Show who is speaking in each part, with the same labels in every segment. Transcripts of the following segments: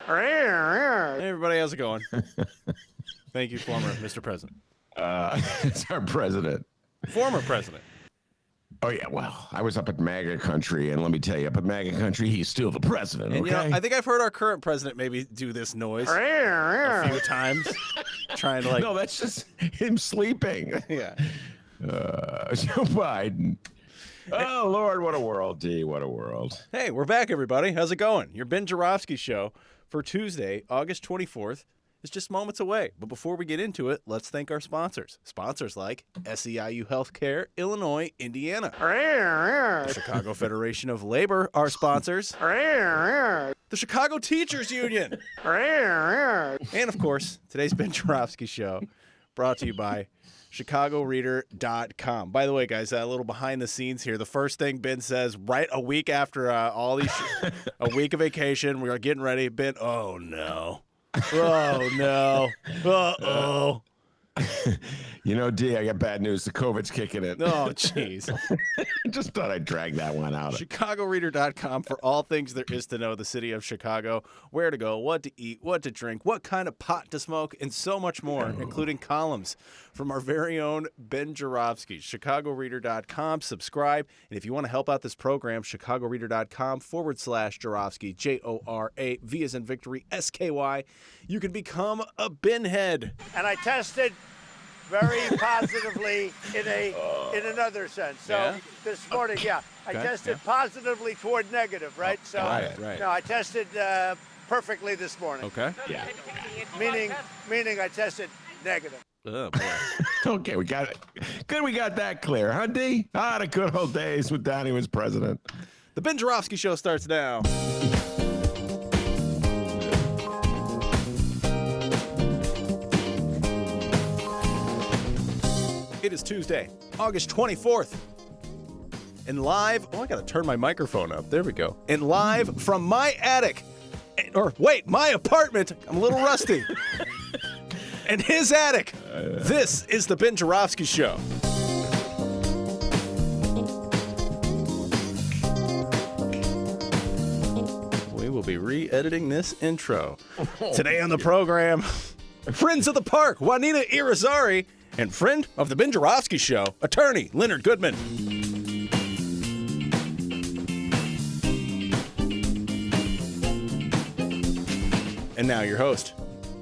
Speaker 1: Hey, everybody, how's it going? Thank you, former Mr. President.
Speaker 2: It's our president.
Speaker 1: Former president.
Speaker 2: Oh, yeah, well, I was up at MAGA country, and let me tell you, up at MAGA country, he's still the president,
Speaker 1: And,
Speaker 2: okay?
Speaker 1: you know, I think I've heard our current president maybe do this noise a few times, trying to, like...
Speaker 2: No, that's just him sleeping.
Speaker 1: Yeah.
Speaker 2: Joe Biden. Oh, Lord, what a world, D, what a world.
Speaker 1: Hey, we're back, everybody. How's it going? Your Ben Jarofsky show for Tuesday, August 24th is just moments away. But before we get into it, let's thank our sponsors. Sponsors like SEIU Healthcare, Illinois, Indiana. The Chicago Federation of Labor, our sponsors. The Chicago Teachers Union. And, of course, today's Ben Jarofsky show brought to you by ChicagoReader.com. By the way, guys, a little behind the scenes here. The first thing Ben says right a week after all these, a week of vacation, we are getting ready. Ben, oh no. Oh, no. Uh-oh.
Speaker 2: You know, D, I got bad news. The COVID's kicking in.
Speaker 1: Oh, jeez.
Speaker 2: Just thought I'd drag that one out.
Speaker 1: ChicagoReader.com for all things there is to know the city of Chicago, where to go, what to eat, what to drink, what kind of pot to smoke, and so much more, including columns from our very own Ben Jarofsky. ChicagoReader.com. Subscribe. And if you want to help out this program, ChicagoReader.com/Jarofsky, J-O-R-A-V as in victory, S-K-Y. You can become a Ben head.
Speaker 3: And I tested very positively in another sense. So
Speaker 1: Yeah?
Speaker 3: this morning, I tested
Speaker 1: yeah.
Speaker 3: positively toward negative, right? So
Speaker 1: right.
Speaker 3: no, I tested perfectly this morning.
Speaker 1: Okay.
Speaker 2: Yeah.
Speaker 3: Meaning I tested negative.
Speaker 1: Oh, boy.
Speaker 2: Okay, we got it. Good we got that clear, huh, D? Ah, the good old days when Donnie was president.
Speaker 1: The Ben Jarofsky show starts now. It is Tuesday, August 24th. And live, I got to turn my microphone up. There we go. And live from my attic, my apartment. I'm a little rusty. And his attic. This is the Ben Jarofsky show. We will be re-editing this intro. Today on the program, friends of the park, Juanita Irizarry, and friend of the Ben Jarofsky show, attorney Leonard Goodman. And now your host,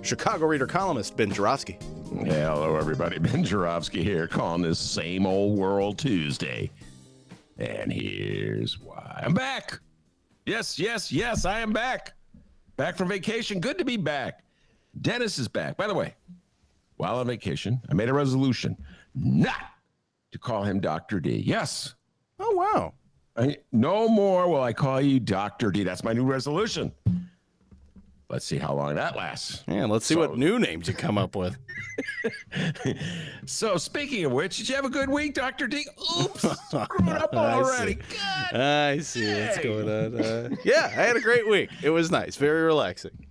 Speaker 1: Chicago Reader columnist Ben Jarofsky.
Speaker 2: Hello, everybody. Ben Jarofsky here, calling this same old world Tuesday. And here's why. I'm back. Yes, I am back. Back from vacation. Good to be back. Dennis is back. By the way, while on vacation, I made a resolution not to call him Dr. D. Yes.
Speaker 1: Oh, wow.
Speaker 2: No more will I call you Dr. D. That's my new resolution. Let's see how long that lasts.
Speaker 1: Yeah, let's see what new names you come up with.
Speaker 2: So, speaking of which, did you have a good week, Dr. D? Oops, screwed up already. God.
Speaker 1: I see what's going on. Yeah, I had a great week. It was nice. Very relaxing.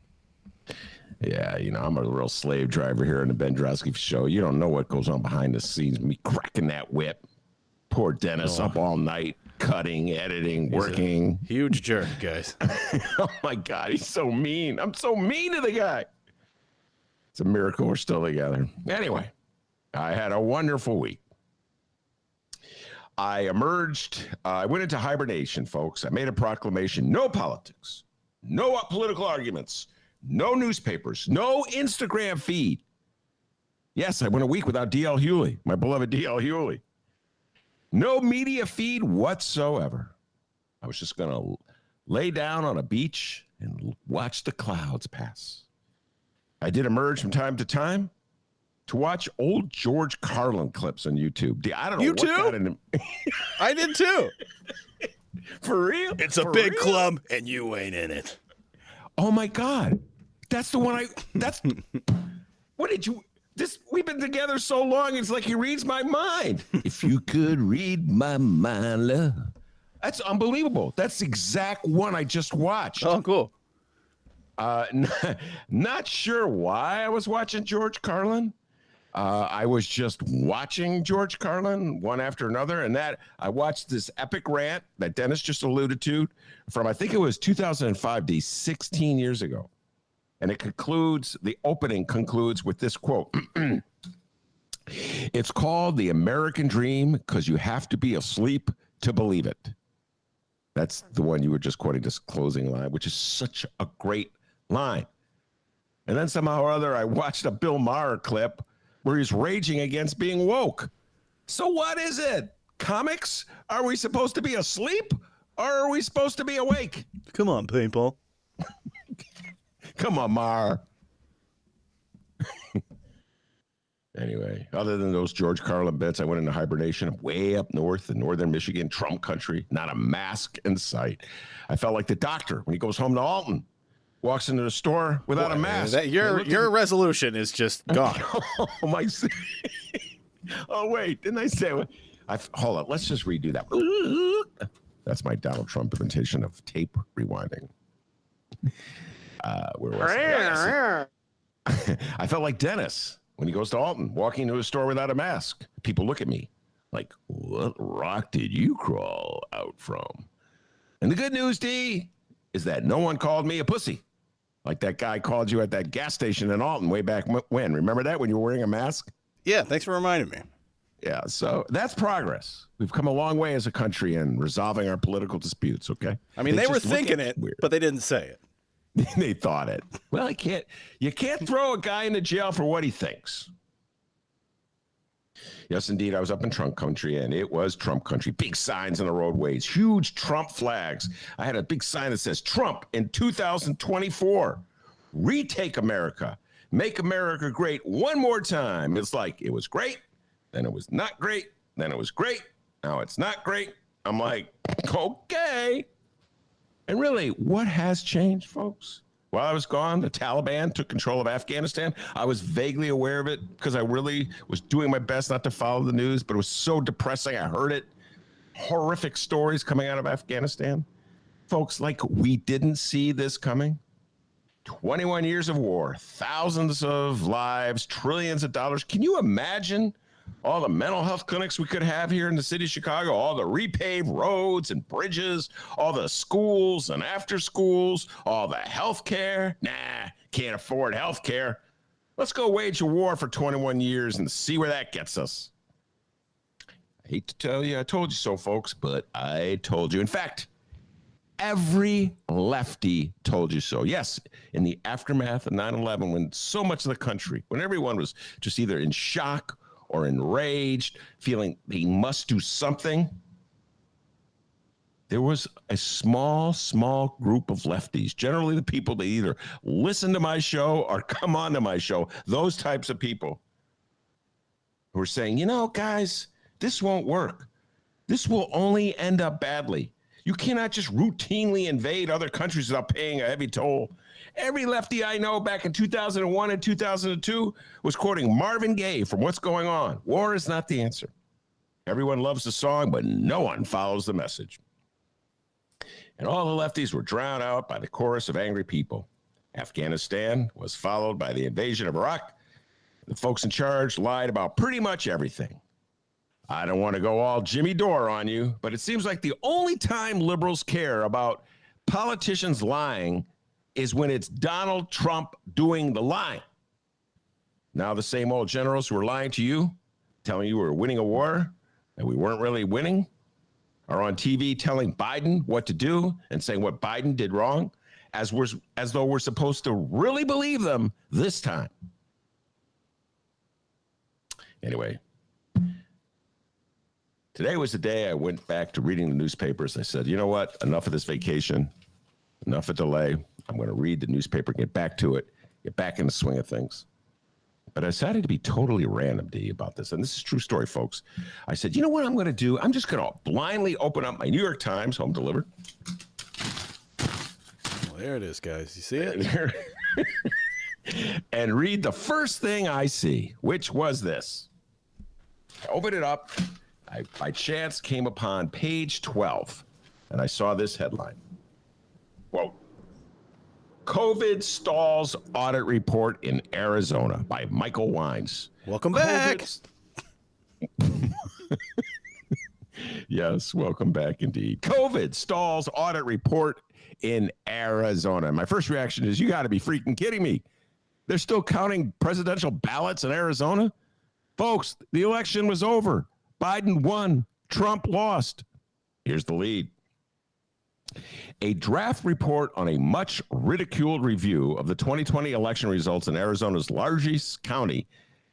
Speaker 2: Yeah, you know, I'm a real slave driver here in the Ben Jarofsky show. You don't know what goes on behind the scenes. Me cracking that whip. Poor Dennis up all night, cutting, editing, working.
Speaker 1: Huge jerk, guys.
Speaker 2: Oh, my God. He's so mean. I'm so mean to the guy. It's a miracle we're still together. Anyway, I had a wonderful week. I emerged. I went into hibernation, folks. I made a proclamation. No politics. No political arguments. No newspapers, no Instagram feed. Yes, I went a week without D.L. Hewley, my beloved D.L. Hewley. No media feed whatsoever. I was just going to lay down on a beach and watch the clouds pass. I did emerge from time to time to watch old George Carlin clips on YouTube. I don't know
Speaker 1: You
Speaker 2: what
Speaker 1: too?
Speaker 2: got into
Speaker 1: I did too.
Speaker 2: For real?
Speaker 1: It's a big club, and you ain't in it.
Speaker 2: Oh, my God. That's the one what did you, we've been together so long, it's like he reads my mind. If you could read my mind, love. That's unbelievable. That's the exact one I just watched.
Speaker 1: Oh, cool.
Speaker 2: Not sure why I was watching George Carlin. I was just watching George Carlin one after another, and that I watched this epic rant that Dennis just alluded to from, I think it was 2005 to 16 years ago. And the opening concludes with this quote. It's called the American Dream because you have to be asleep to believe it. That's the one you were just quoting, this closing line, which is such a great line. And then somehow or other, I watched a Bill Maher clip where he's raging against being woke. So what is it? Comics? Are we supposed to be asleep or are we supposed to be awake?
Speaker 1: Come on, people.
Speaker 2: Come on, Maher. Anyway, other than those George Carlin bits, I went into hibernation way up north in northern Michigan, Trump country, not a mask in sight. I felt like the doctor when he goes home to Alton, walks into the store without a mask.
Speaker 1: Your resolution is just gone.
Speaker 2: Oh, my. Oh, wait, didn't I say it? Hold on, let's just redo that. That's my Donald Trump imitation of tape rewinding. Where was I? I felt like Dennis when he goes to Alton, walking into a store without a mask. People look at me like, what rock did you crawl out from? And the good news, D, is that no one called me a pussy. Like that guy called you at that gas station in Alton way back when. Remember that when you were wearing a mask?
Speaker 1: Yeah, thanks for reminding me.
Speaker 2: Yeah, so that's progress. We've come a long way as a country in resolving our political disputes, okay?
Speaker 1: I mean, they were thinking it, but they didn't say it.
Speaker 2: They thought it. Well, you can't throw a guy into jail for what he thinks. Yes, indeed. I was up in Trump country, and it was Trump country. Big signs on the roadways, huge Trump flags. I had a big sign that says, Trump in 2024, retake America, make America great one more time. It's like, it was great, then it was not great, then it was great, now it's not great. I'm like, okay. And really, what has changed, folks? While I was gone, the Taliban took control of Afghanistan. I was vaguely aware of it because I really was doing my best not to follow the news, but it was so depressing. I heard it. Horrific stories coming out of Afghanistan. Folks, like we didn't see this coming. 21 years of war, thousands of lives, trillions of dollars. Can you imagine all the mental health clinics we could have here in the city of Chicago, all the repaved roads and bridges, all the schools and after schools, all the health care? Nah, can't afford health care. Let's go wage a war for 21 years and see where that gets us. I hate to tell you, I told you so, folks, but I told you. In fact, every lefty told you so. Yes, in the aftermath of 9/11, when so much of the country, when everyone was just either in shock or enraged, feeling they must do something, there was a small group of lefties, generally the people that either listen to my show or come on to my show, those types of people who are saying, you know, guys, this won't work. This will only end up badly. You cannot just routinely invade other countries without paying a heavy toll. Every lefty I know back in 2001 and 2002 was quoting Marvin Gaye from What's Going On. War is not the answer. Everyone loves the song, but no one follows the message. And all the lefties were drowned out by the chorus of angry people. Afghanistan was followed by the invasion of Iraq. The folks in charge lied about pretty much everything. I don't want to go all Jimmy Dore on you, but it seems like the only time liberals care about politicians lying is when it's Donald Trump doing the lying. Now the same old generals who were lying to you, telling you we were winning a war and we weren't really winning, are on TV telling Biden what to do and saying what Biden did wrong, as though we're supposed to really believe them this time. Anyway, today was the day I went back to reading the newspapers. I said, you know what? Enough of this vacation, enough of delay. I'm going to read the newspaper, get back to it, get back in the swing of things. But I decided to be totally random, D, about this. And this is a true story, folks. I said, you know what I'm going to do? I'm just going to blindly open up my New York Times, home delivered.
Speaker 1: Well, there it is, guys. You see it?
Speaker 2: And read the first thing I see, which was this. I opened it up. I, by chance, came upon page 12, and I saw this headline. Quote, COVID stalls audit report in Arizona by Michael Wines.
Speaker 1: Welcome back.
Speaker 2: Yes, welcome back indeed. COVID stalls audit report in Arizona. My first reaction is, you got to be freaking kidding me. They're still counting presidential ballots in Arizona? Folks, the election was over. Biden won. Trump lost. Here's the lead. A draft report on a much ridiculed review of the 2020 election results in Arizona's largest county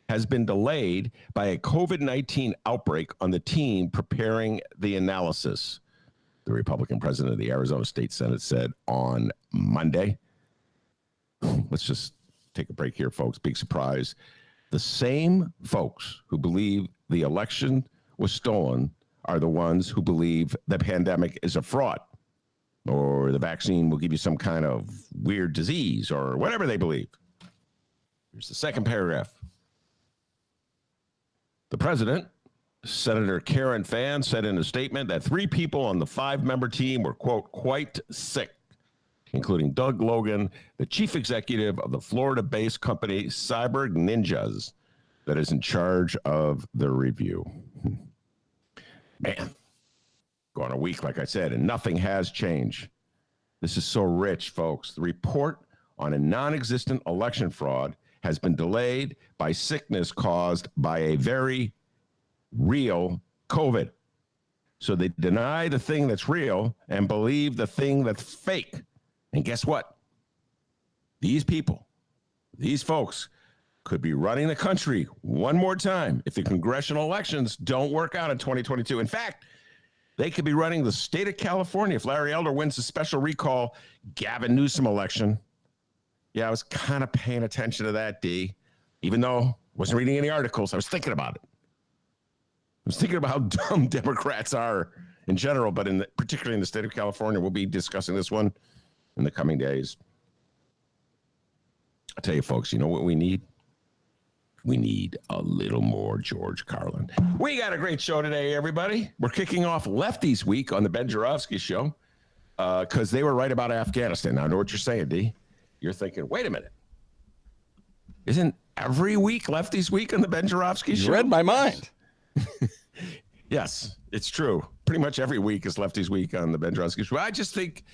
Speaker 2: has been delayed by a COVID-19 outbreak on the team preparing the analysis, the Republican president of the Arizona State Senate said on Monday. Let's just take a break here, folks. Big surprise. The same folks who believe the election was stolen are the ones who believe the pandemic is a fraud, or the vaccine will give you some kind of weird disease, or whatever they believe. Here's the second paragraph. The president, Senator Karen Fann, said in a statement that 3 people on the 5-member team were, quote, quite sick, including Doug Logan, the chief executive of the Florida-based company Cyber Ninjas, that is in charge of the review. Man, gone a week, like I said, and nothing has changed. This is so rich, folks. The report on a non-existent election fraud has been delayed by sickness caused by a very real COVID. So they deny the thing that's real and believe the thing that's fake. And guess what? These people, these folks, could be running the country one more time if the congressional elections don't work out in 2022. In fact, they could be running the state of California if Larry Elder wins the special recall Gavin Newsom election. Yeah, I was kind of paying attention to that, D. Even though I wasn't reading any articles, I was thinking about it. I was thinking about how dumb Democrats are in general, but particularly in the state of California. We'll be discussing this one in the coming days. I tell you, folks, you know what we need? We need a little more George Carlin. We got a great show today, everybody. We're kicking off Lefties Week on the Ben Joravsky Show because they were right about Afghanistan. Now, I know what you're saying, D. You're thinking, wait a minute. Isn't every week Lefties Week on the Ben Joravsky Show?
Speaker 1: You read my mind.
Speaker 2: Yes, it's true. Pretty much every week is Lefties Week on the Ben Joravsky Show. I just think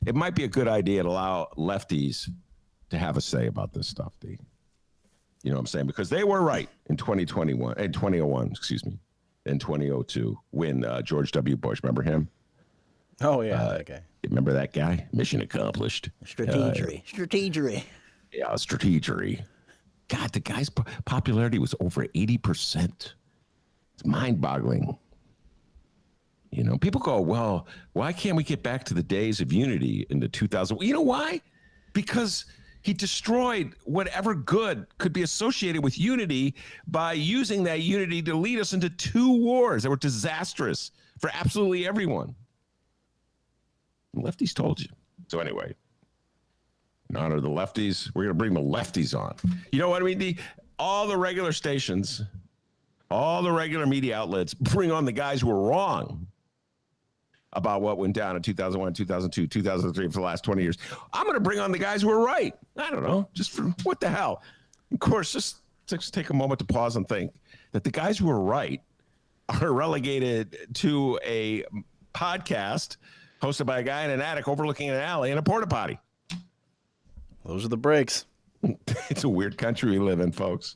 Speaker 2: it might be a good idea to allow lefties to have a say about this stuff, D. You know what I'm saying? Because they were right in 2001, excuse me, in 2002 when George W. Bush, remember him?
Speaker 1: Oh, yeah, that guy.
Speaker 2: Remember that guy? Mission accomplished.
Speaker 3: Strategery.
Speaker 2: Yeah, strategery. God, the guy's popularity was over 80%. It's mind-boggling. You know, people go, well, why can't we get back to the days of unity in the 2000s? You know why? Because he destroyed whatever good could be associated with unity by using that unity to lead us into 2 wars that were disastrous for absolutely everyone. Lefties told you. So anyway, in honor of the lefties, we're going to bring the lefties on. You know what I mean? All the regular stations, all the regular media outlets bring on the guys who were wrong about what went down in 2001, 2002, 2003 for the last 20 years. I'm going to bring on the guys who were right. I don't know, just for what the hell. Of course, just take a moment to pause and think that the guys who were right are relegated to a podcast hosted by a guy in an attic overlooking an alley in a porta potty.
Speaker 1: Those are the breaks.
Speaker 2: It's a weird country we live in, folks.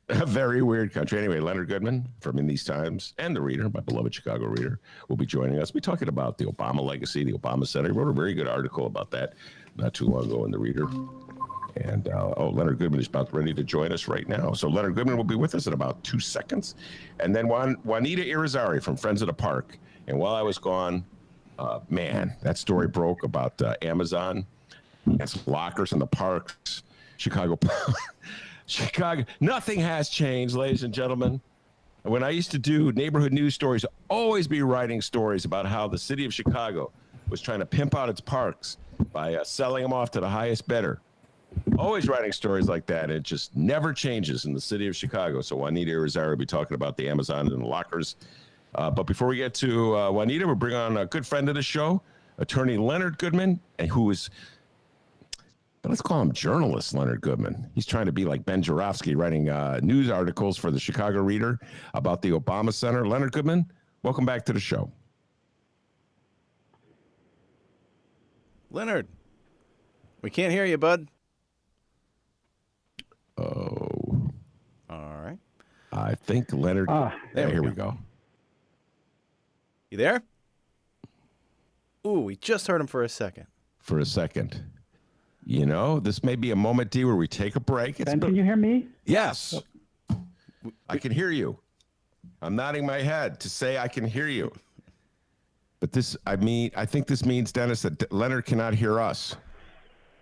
Speaker 2: A very weird country. Anyway, Leonard Goodman from In These Times and the Reader, my beloved Chicago Reader, will be joining us. We're talking about the Obama legacy, the Obama Center. He wrote a very good article about that not too long ago in the Reader. And, Leonard Goodman is about ready to join us right now. So Leonard Goodman will be with us in about 2 seconds. And then Juanita Irizarry from Friends of the Park. And while I was gone, man, that story broke about Amazon. It's lockers in the parks. Chicago, nothing has changed, ladies and gentlemen. When I used to do neighborhood news stories, always be writing stories about how the city of Chicago was trying to pimp out its parks by selling them off to the highest bidder. Always writing stories like that. It just never changes in the city of Chicago. So Juanita Irizarry will be talking about the Amazon and the lockers. But before we get to Juanita, we'll bring on a good friend of the show, attorney Leonard Goodman, and who is, let's call him journalist Leonard Goodman. He's trying to be like Ben Joravsky, writing news articles for the Chicago Reader about the Obama Center. Leonard Goodman, welcome back to the show.
Speaker 1: Leonard, we can't hear you, bud.
Speaker 2: Oh.
Speaker 1: All right.
Speaker 2: I think Leonard. Here we go.
Speaker 1: You there? Ooh, we just heard him for a second.
Speaker 2: For a second. You know, this may be a moment, D, where we take a break.
Speaker 4: Ben, can you hear me?
Speaker 2: Yes. I can hear you. I'm nodding my head to say I can hear you. But I think this means, Dennis, that Leonard cannot hear us.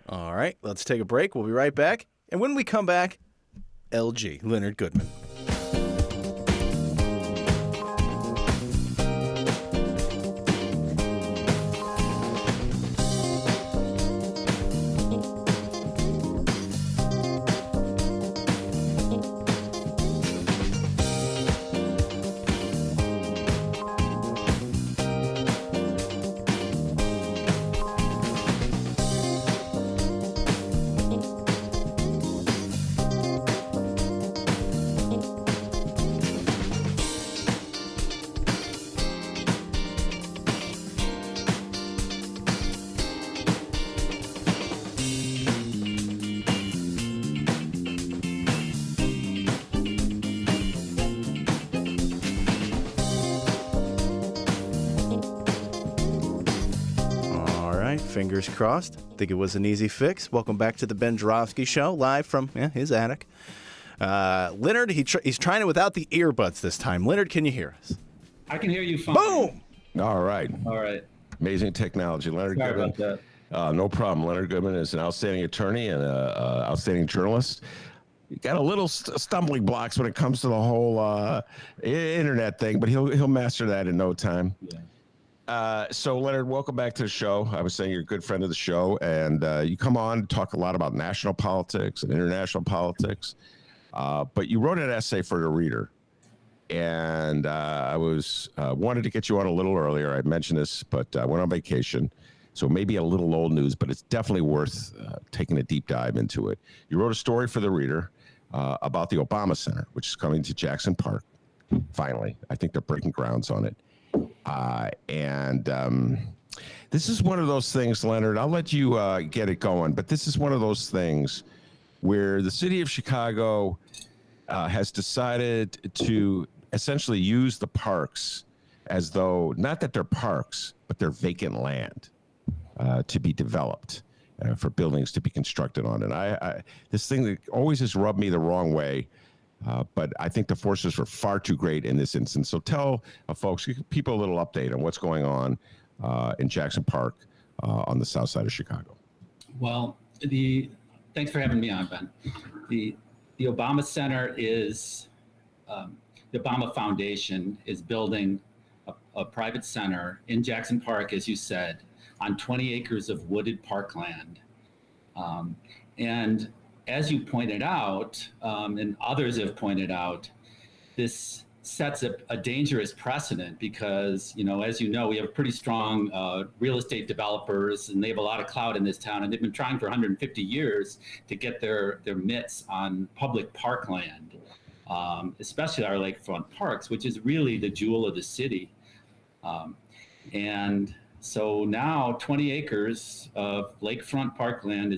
Speaker 1: All right, let's take a break. We'll be right back. And when we come back, LG, Leonard Goodman. Fingers crossed. Think it was an easy fix. Welcome back to the Ben Jarofsky Show, live from his attic. Leonard, he's trying it without the earbuds this time. Leonard, can you hear us?
Speaker 5: I can hear you fine.
Speaker 1: Boom!
Speaker 2: All right. Amazing technology. Leonard
Speaker 5: Sorry
Speaker 2: Goodman.
Speaker 5: about that.
Speaker 2: No problem. Leonard Goodman is an outstanding attorney and an outstanding journalist. You got a little stumbling blocks when it comes to the whole internet thing, but he'll master that in no time.
Speaker 5: Yeah.
Speaker 2: So, Leonard, welcome back to the show. I was saying you're a good friend of the show, and you come on to talk a lot about national politics and international politics. But you wrote an essay for the Reader, and I wanted to get you on a little earlier. I mentioned this, but I went on vacation, so maybe a little old news, but it's definitely worth taking a deep dive into it. You wrote a story for the Reader about the Obama Center, which is coming to Jackson Park. Finally, I think they're breaking grounds on it. This is one of those things, Leonard, I'll let you get it going, but this is one of those things where the city of Chicago has decided to essentially use the parks as though, not that they're parks, but they're vacant land to be developed for buildings to be constructed on. And this thing that always has rubbed me the wrong way. But I think the forces were far too great in this instance. So tell folks, people a little update on what's going on in Jackson Park on the south side of Chicago.
Speaker 5: Well, thanks for having me on, Ben. The Obama Center is, the Obama Foundation is building a private center in Jackson Park, as you said, on 20 acres of wooded parkland. And as you pointed out, and others have pointed out, this sets a dangerous precedent because, as you know, we have pretty strong real estate developers, and they have a lot of clout in this town, and they've been trying for 150 years to get their mitts on public parkland, especially our lakefront parks, which is really the jewel of the city. And so now 20 acres of lakefront parkland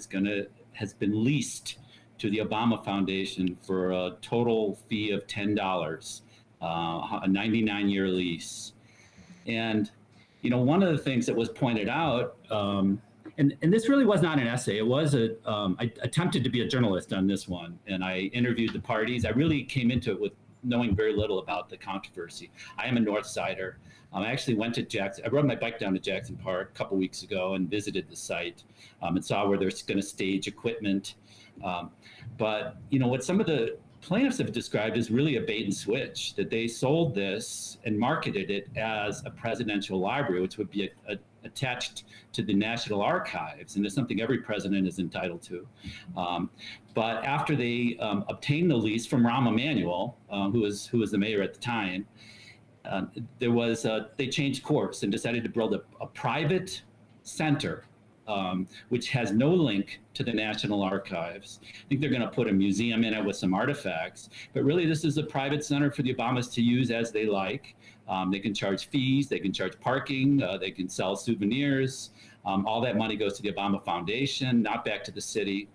Speaker 5: has been leased to the Obama Foundation for a total fee of $10, a 99-year lease. And, one of the things that was pointed out, and this really was not an essay, it was I attempted to be a journalist on this one, and I interviewed the parties. I really came into it with knowing very little about the controversy. I am a North Sider. I actually went to Jackson. I rode my bike down to Jackson Park a couple weeks ago and visited the site and saw where they're going to stage equipment. But what some of the plaintiffs have described is really a bait and switch, that they sold this and marketed it as a presidential library, which would be attached to the National Archives, and it's something every president is entitled to. But after they obtained the lease from Rahm Emanuel, who was the mayor at the time, they changed course and decided to build a private center, which has no link to the National Archives. I think they're going to put a museum in it with some artifacts, but really this is a private center for the Obamas to use as they like. They can charge fees, they can charge parking, they can sell souvenirs. All that money goes to the Obama Foundation, not back to the city.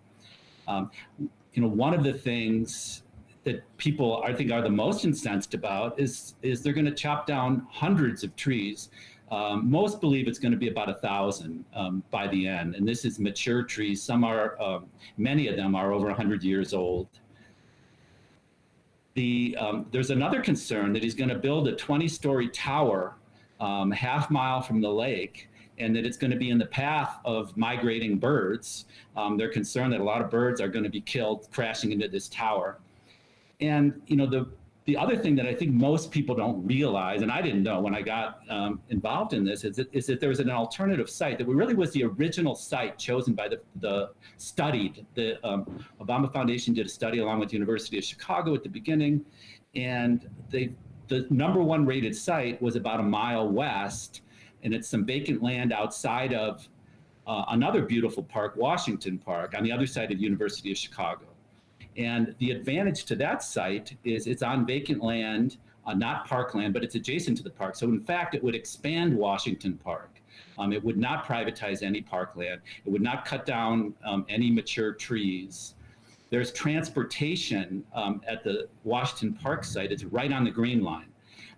Speaker 5: One of the things that people I think are the most incensed about is they're going to chop down hundreds of trees. Most believe it's going to be about 1,000 by the end, and this is mature trees. Some are, many of them are over 100 years old. There's another concern that he's going to build a 20-story tower half mile from the lake, and that it's going to be in the path of migrating birds. They're concerned that a lot of birds are going to be killed crashing into this tower. And the other thing that I think most people don't realize, and I didn't know when I got involved in this, is that there was an alternative site that really was the original site chosen by the Obama Foundation did a study along with the University of Chicago at the beginning, and the number one rated site was about a mile west, and it's some vacant land outside of another beautiful park, Washington Park, on the other side of the University of Chicago. And the advantage to that site is it's on vacant land, not parkland, but it's adjacent to the park. So in fact, it would expand Washington Park. It would not privatize any parkland. It would not cut down any mature trees. There's transportation at the Washington Park site. It's right on the Green Line.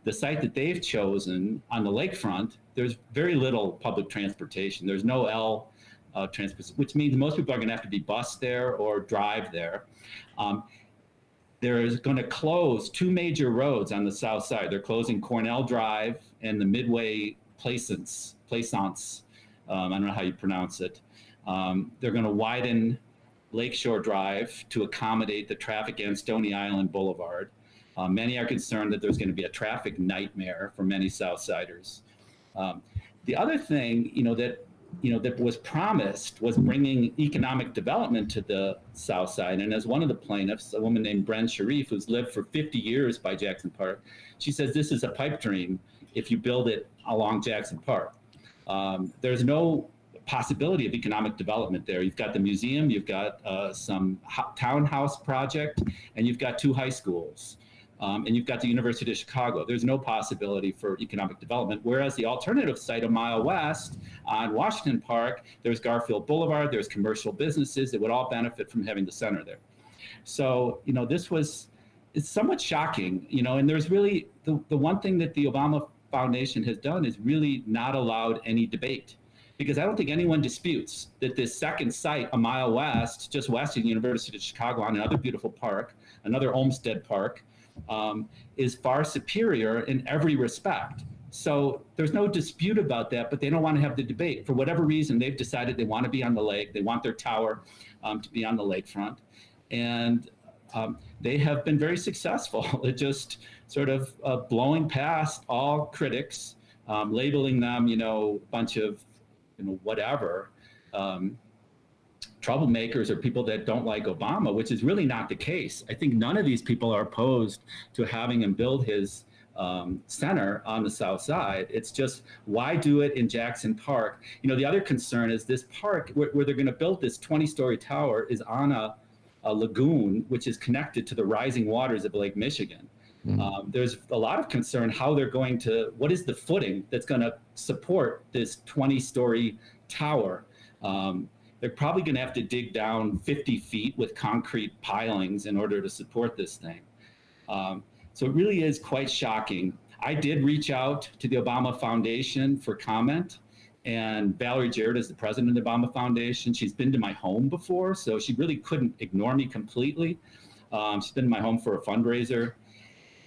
Speaker 5: The site that they've chosen on the lakefront, there's very little public transportation. There's no transportation, which means most people are going to have to be bused there or drive there. They're going to close two major roads on the south side. They're closing Cornell Drive and the Midway Plaisance. I don't know how you pronounce it. They're going to widen Lakeshore Drive to accommodate the traffic on Stony Island Boulevard. Many are concerned that there's going to be a traffic nightmare for many Southsiders. The other thing, that was promised was bringing economic development to the South Side. And as one of the plaintiffs, a woman named Bren Sharif, who's lived for 50 years by Jackson Park, she says this is a pipe dream if you build it along Jackson Park. There's no possibility of economic development there. You've got the museum, you've got some townhouse project, and you've got two high schools. And you've got the University of Chicago. There's no possibility for economic development. Whereas the alternative site a mile west on Washington Park, there's Garfield Boulevard, there's commercial businesses that would all benefit from having the center there. So, it's somewhat shocking, and there's really, the one thing that the Obama Foundation has done is really not allowed any debate. Because I don't think anyone disputes that this second site a mile west, just west of the University of Chicago on another beautiful park, another Olmsted Park, is far superior in every respect. So there's no dispute about that, but they don't want to have the debate. For whatever reason, they've decided they want to be on the lake. They want their tower to be on the lakefront. And they have been very successful at just sort of blowing past all critics, labeling them, a bunch of, whatever, troublemakers or people that don't like Obama, which is really not the case. I think none of these people are opposed to having him build his center on the south side. It's just, why do it in Jackson Park? The other concern is this park where they're going to build this 20-story tower is on a lagoon, which is connected to the rising waters of Lake Michigan. There's a lot of concern how they're going to, what is the footing that's going to support this 20-story tower? They're probably going to have to dig down 50 feet with concrete pilings in order to support this thing. So it really is quite shocking. I did reach out to the Obama Foundation for comment, and Valerie Jarrett is the president of the Obama Foundation. She's been to my home before, so she really couldn't ignore me completely. She's been to my home for a fundraiser.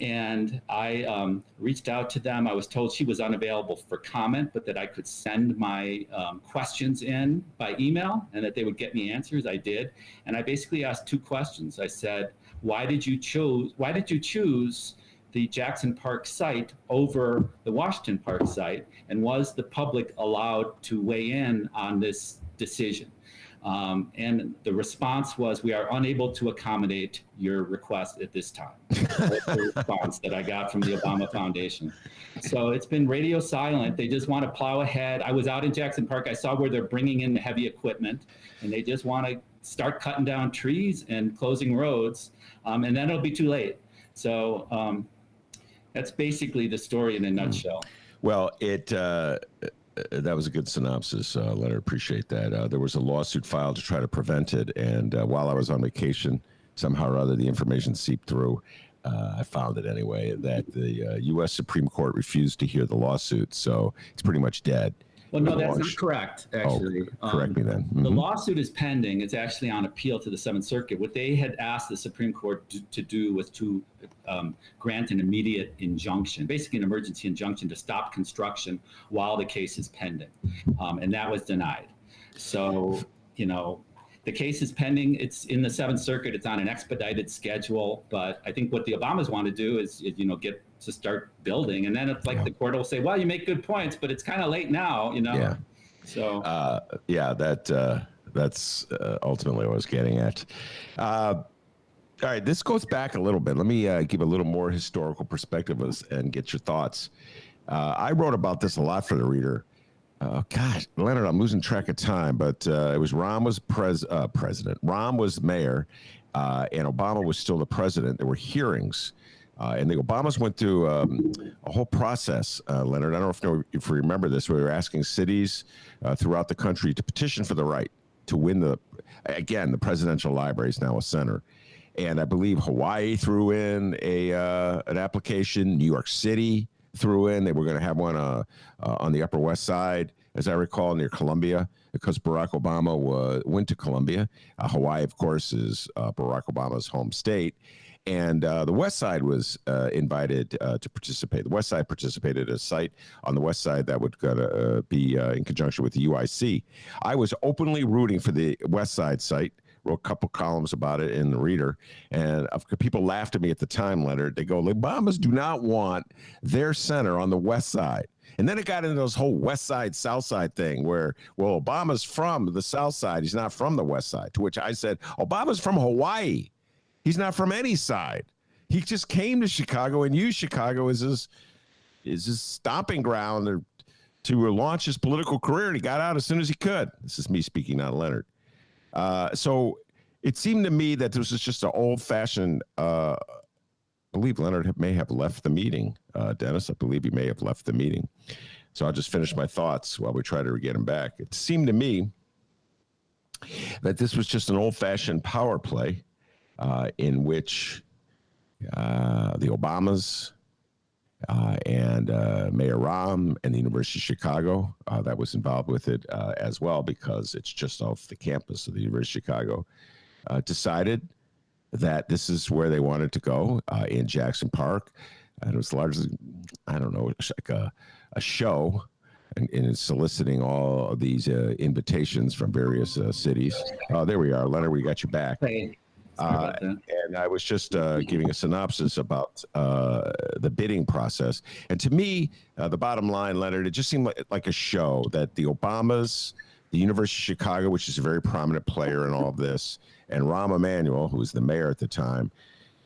Speaker 5: And I reached out to them. I was told she was unavailable for comment, but that I could send my questions in by email and that they would get me answers. I did. And I basically asked two questions. I said, why did you choose the Jackson Park site over the Washington Park site? And was the public allowed to weigh in on this decision? And the response was, we are unable to accommodate your request at this time. That's the response that I got from the Obama Foundation. So it's been radio silent. They just want to plow ahead. I was out in Jackson Park. I saw where they're bringing in the heavy equipment, and they just want to start cutting down trees and closing roads, and then it'll be too late. So, That's basically the story in a nutshell.
Speaker 2: Well, that was a good synopsis, Leonard. Appreciate that. There was a lawsuit filed to try to prevent it, and while I was on vacation, somehow or other, the information seeped through. I found it anyway, that the U.S. Supreme Court refused to hear the lawsuit, so it's pretty much dead.
Speaker 5: Well, no, that's not correct, actually.
Speaker 2: Correct me then.
Speaker 5: The lawsuit is pending. It's actually on appeal to the Seventh Circuit. What they had asked the Supreme Court to do was to grant an immediate injunction, basically an emergency injunction to stop construction while the case is pending. And that was denied. So, the case is pending. It's in the Seventh Circuit. It's on an expedited schedule. But I think what the Obamas want to do is, get to start building. And then it's like the court will say, well, you make good points, but it's kind of late now,
Speaker 2: Yeah.
Speaker 5: So,
Speaker 2: that's ultimately what I was getting at. All right, this goes back a little bit. Let me give a little more historical perspective and get your thoughts. I wrote about this a lot for the Reader. Gosh, Leonard, I'm losing track of time, but it was Rahm was president. Rahm was mayor, and Obama was still the president. There were hearings, and the Obamas went through a whole process, Leonard. I don't know if you remember this. We were asking cities throughout the country to petition for the right to win the presidential library is now a center. And I believe Hawaii threw in an application. New York City threw in. They were going to have one on the Upper West Side, as I recall, near Columbia, because Barack Obama went to Columbia. Hawaii, of course, is Barack Obama's home state. And the West Side was invited to participate. The West Side participated at a site on the West Side that would be in conjunction with the UIC. I was openly rooting for the West Side site. Wrote a couple columns about it in the Reader, and people laughed at me at the time, Leonard. They go, the Obamas do not want their center on the West Side. And then it got into this whole West Side, South Side thing where, well, Obama's from the South Side. He's not from the West Side, to which I said, Obama's from Hawaii. He's not from any side. He just came to Chicago and used Chicago as his stomping ground to launch his political career, and he got out as soon as he could. This is me speaking, not Leonard. So it seemed to me that this was just an old-fashioned, I believe Leonard may have left the meeting. Dennis, I believe he may have left the meeting. So I'll just finish my thoughts while we try to get him back. It seemed to me that this was just an old-fashioned power play in which the Obamas and Mayor Rahm and the University of Chicago that was involved with it as well, because it's just off the campus of the University of Chicago, decided that this is where they wanted to go in Jackson Park. And it was largely, I don't know, like a show, and it's soliciting all of these invitations from various cities. There we are, Leonard, we got you back.
Speaker 5: Hey.
Speaker 2: And I was just giving a synopsis about the bidding process. And to me, the bottom line, Leonard, it just seemed like a show that the Obamas, the University of Chicago, which is a very prominent player in all of this, and Rahm Emanuel, who was the mayor at the time,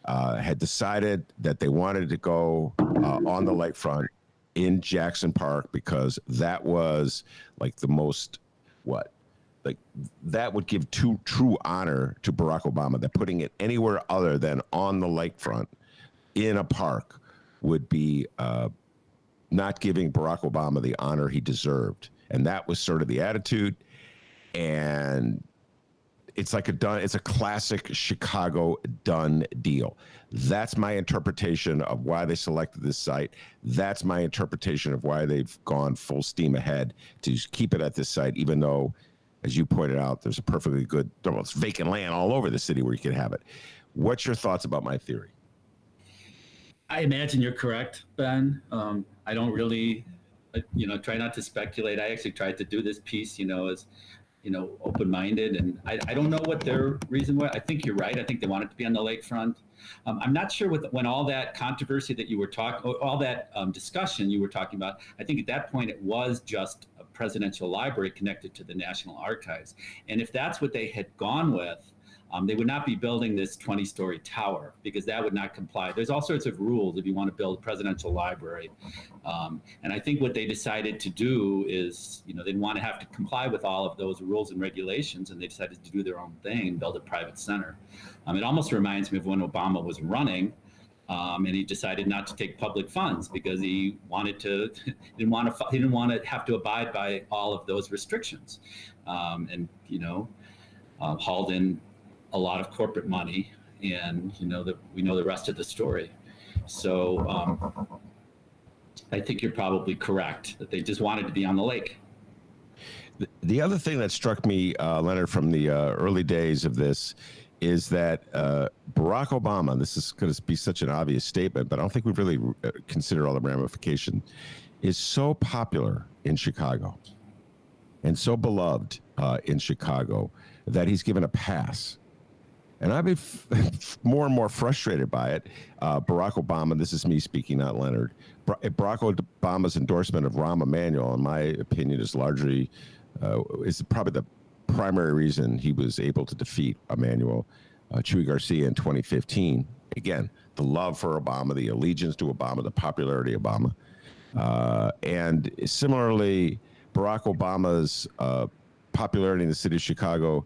Speaker 2: had decided that they wanted to go on the lakefront in Jackson Park because that was like the most, like that would give true honor to Barack Obama, that putting it anywhere other than on the lakefront in a park would be not giving Barack Obama the honor he deserved. And that was sort of the attitude. And it's a classic Chicago done deal. That's my interpretation of why they selected this site. That's my interpretation of why they've gone full steam ahead to keep it at this site, even though, as you pointed out, there's a perfectly good, almost vacant land all over the city where you could have it. What's your thoughts about my theory?
Speaker 5: I imagine you're correct, Ben. I don't really, try not to speculate. I actually tried to do this piece, as, open-minded, and I don't know what their reason was. I think you're right. I think they wanted to be on the lakefront. I'm not sure when all that controversy that you were talking, all that discussion you were talking about, I think at that point it was just a presidential library connected to the National Archives. And if that's what they had gone with, they would not be building this 20-story tower, because that would not comply. There's all sorts of rules if you want to build a presidential library. And I think what they decided to do is, they didn't want to have to comply with all of those rules and regulations, and they decided to do their own thing and build a private center. It almost reminds me of when Obama was running, And he decided not to take public funds because he wanted to, he didn't want to have to abide by all of those restrictions, and hauled in a lot of corporate money, and we know the rest of the story. So I think you're probably correct that they just wanted to be on the lake.
Speaker 2: The other thing that struck me, Leonard, from the early days of this is that Barack Obama, this is going to be such an obvious statement, but I don't think we've really considered all the ramifications, is so popular in Chicago and so beloved in Chicago that he's given a pass. And I've been more and more frustrated by it. Barack Obama, this is me speaking, not Leonard. Barack Obama's endorsement of Rahm Emanuel, in my opinion, is largely, is probably the primary reason he was able to defeat Emmanuel Chuy Garcia in 2015. Again, the love for Obama, the allegiance to Obama, the popularity of Obama. And similarly, Barack Obama's popularity in the city of Chicago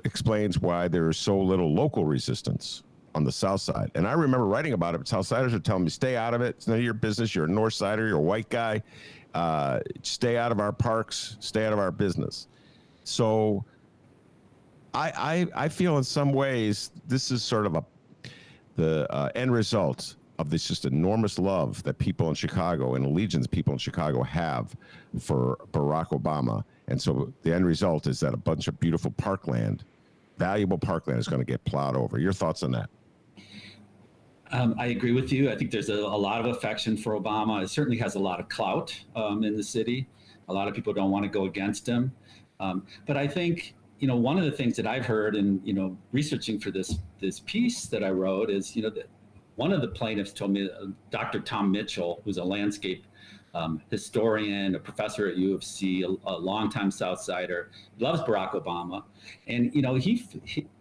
Speaker 2: explains why there is so little local resistance on the South Side. And I remember writing about it, but Southsiders are telling me, stay out of it. It's none of your business. You're a North Sider. You're a white guy. Stay out of our parks. Stay out of our business. So I feel in some ways this is sort of the end result of this just enormous love that people in Chicago and allegiance people in Chicago have for Barack Obama. And so the end result is that a bunch of beautiful parkland, valuable parkland, is going to get plowed over. Your thoughts on that?
Speaker 5: I agree with you. I think there's a lot of affection for Obama. It certainly has a lot of clout in the city. A lot of people don't want to go against him. But I think, one of the things that I've heard in, researching for this piece that I wrote is, that one of the plaintiffs told me, Dr. Tom Mitchell, who's a landscape historian, a professor at U of C, a longtime Southsider, loves Barack Obama. And,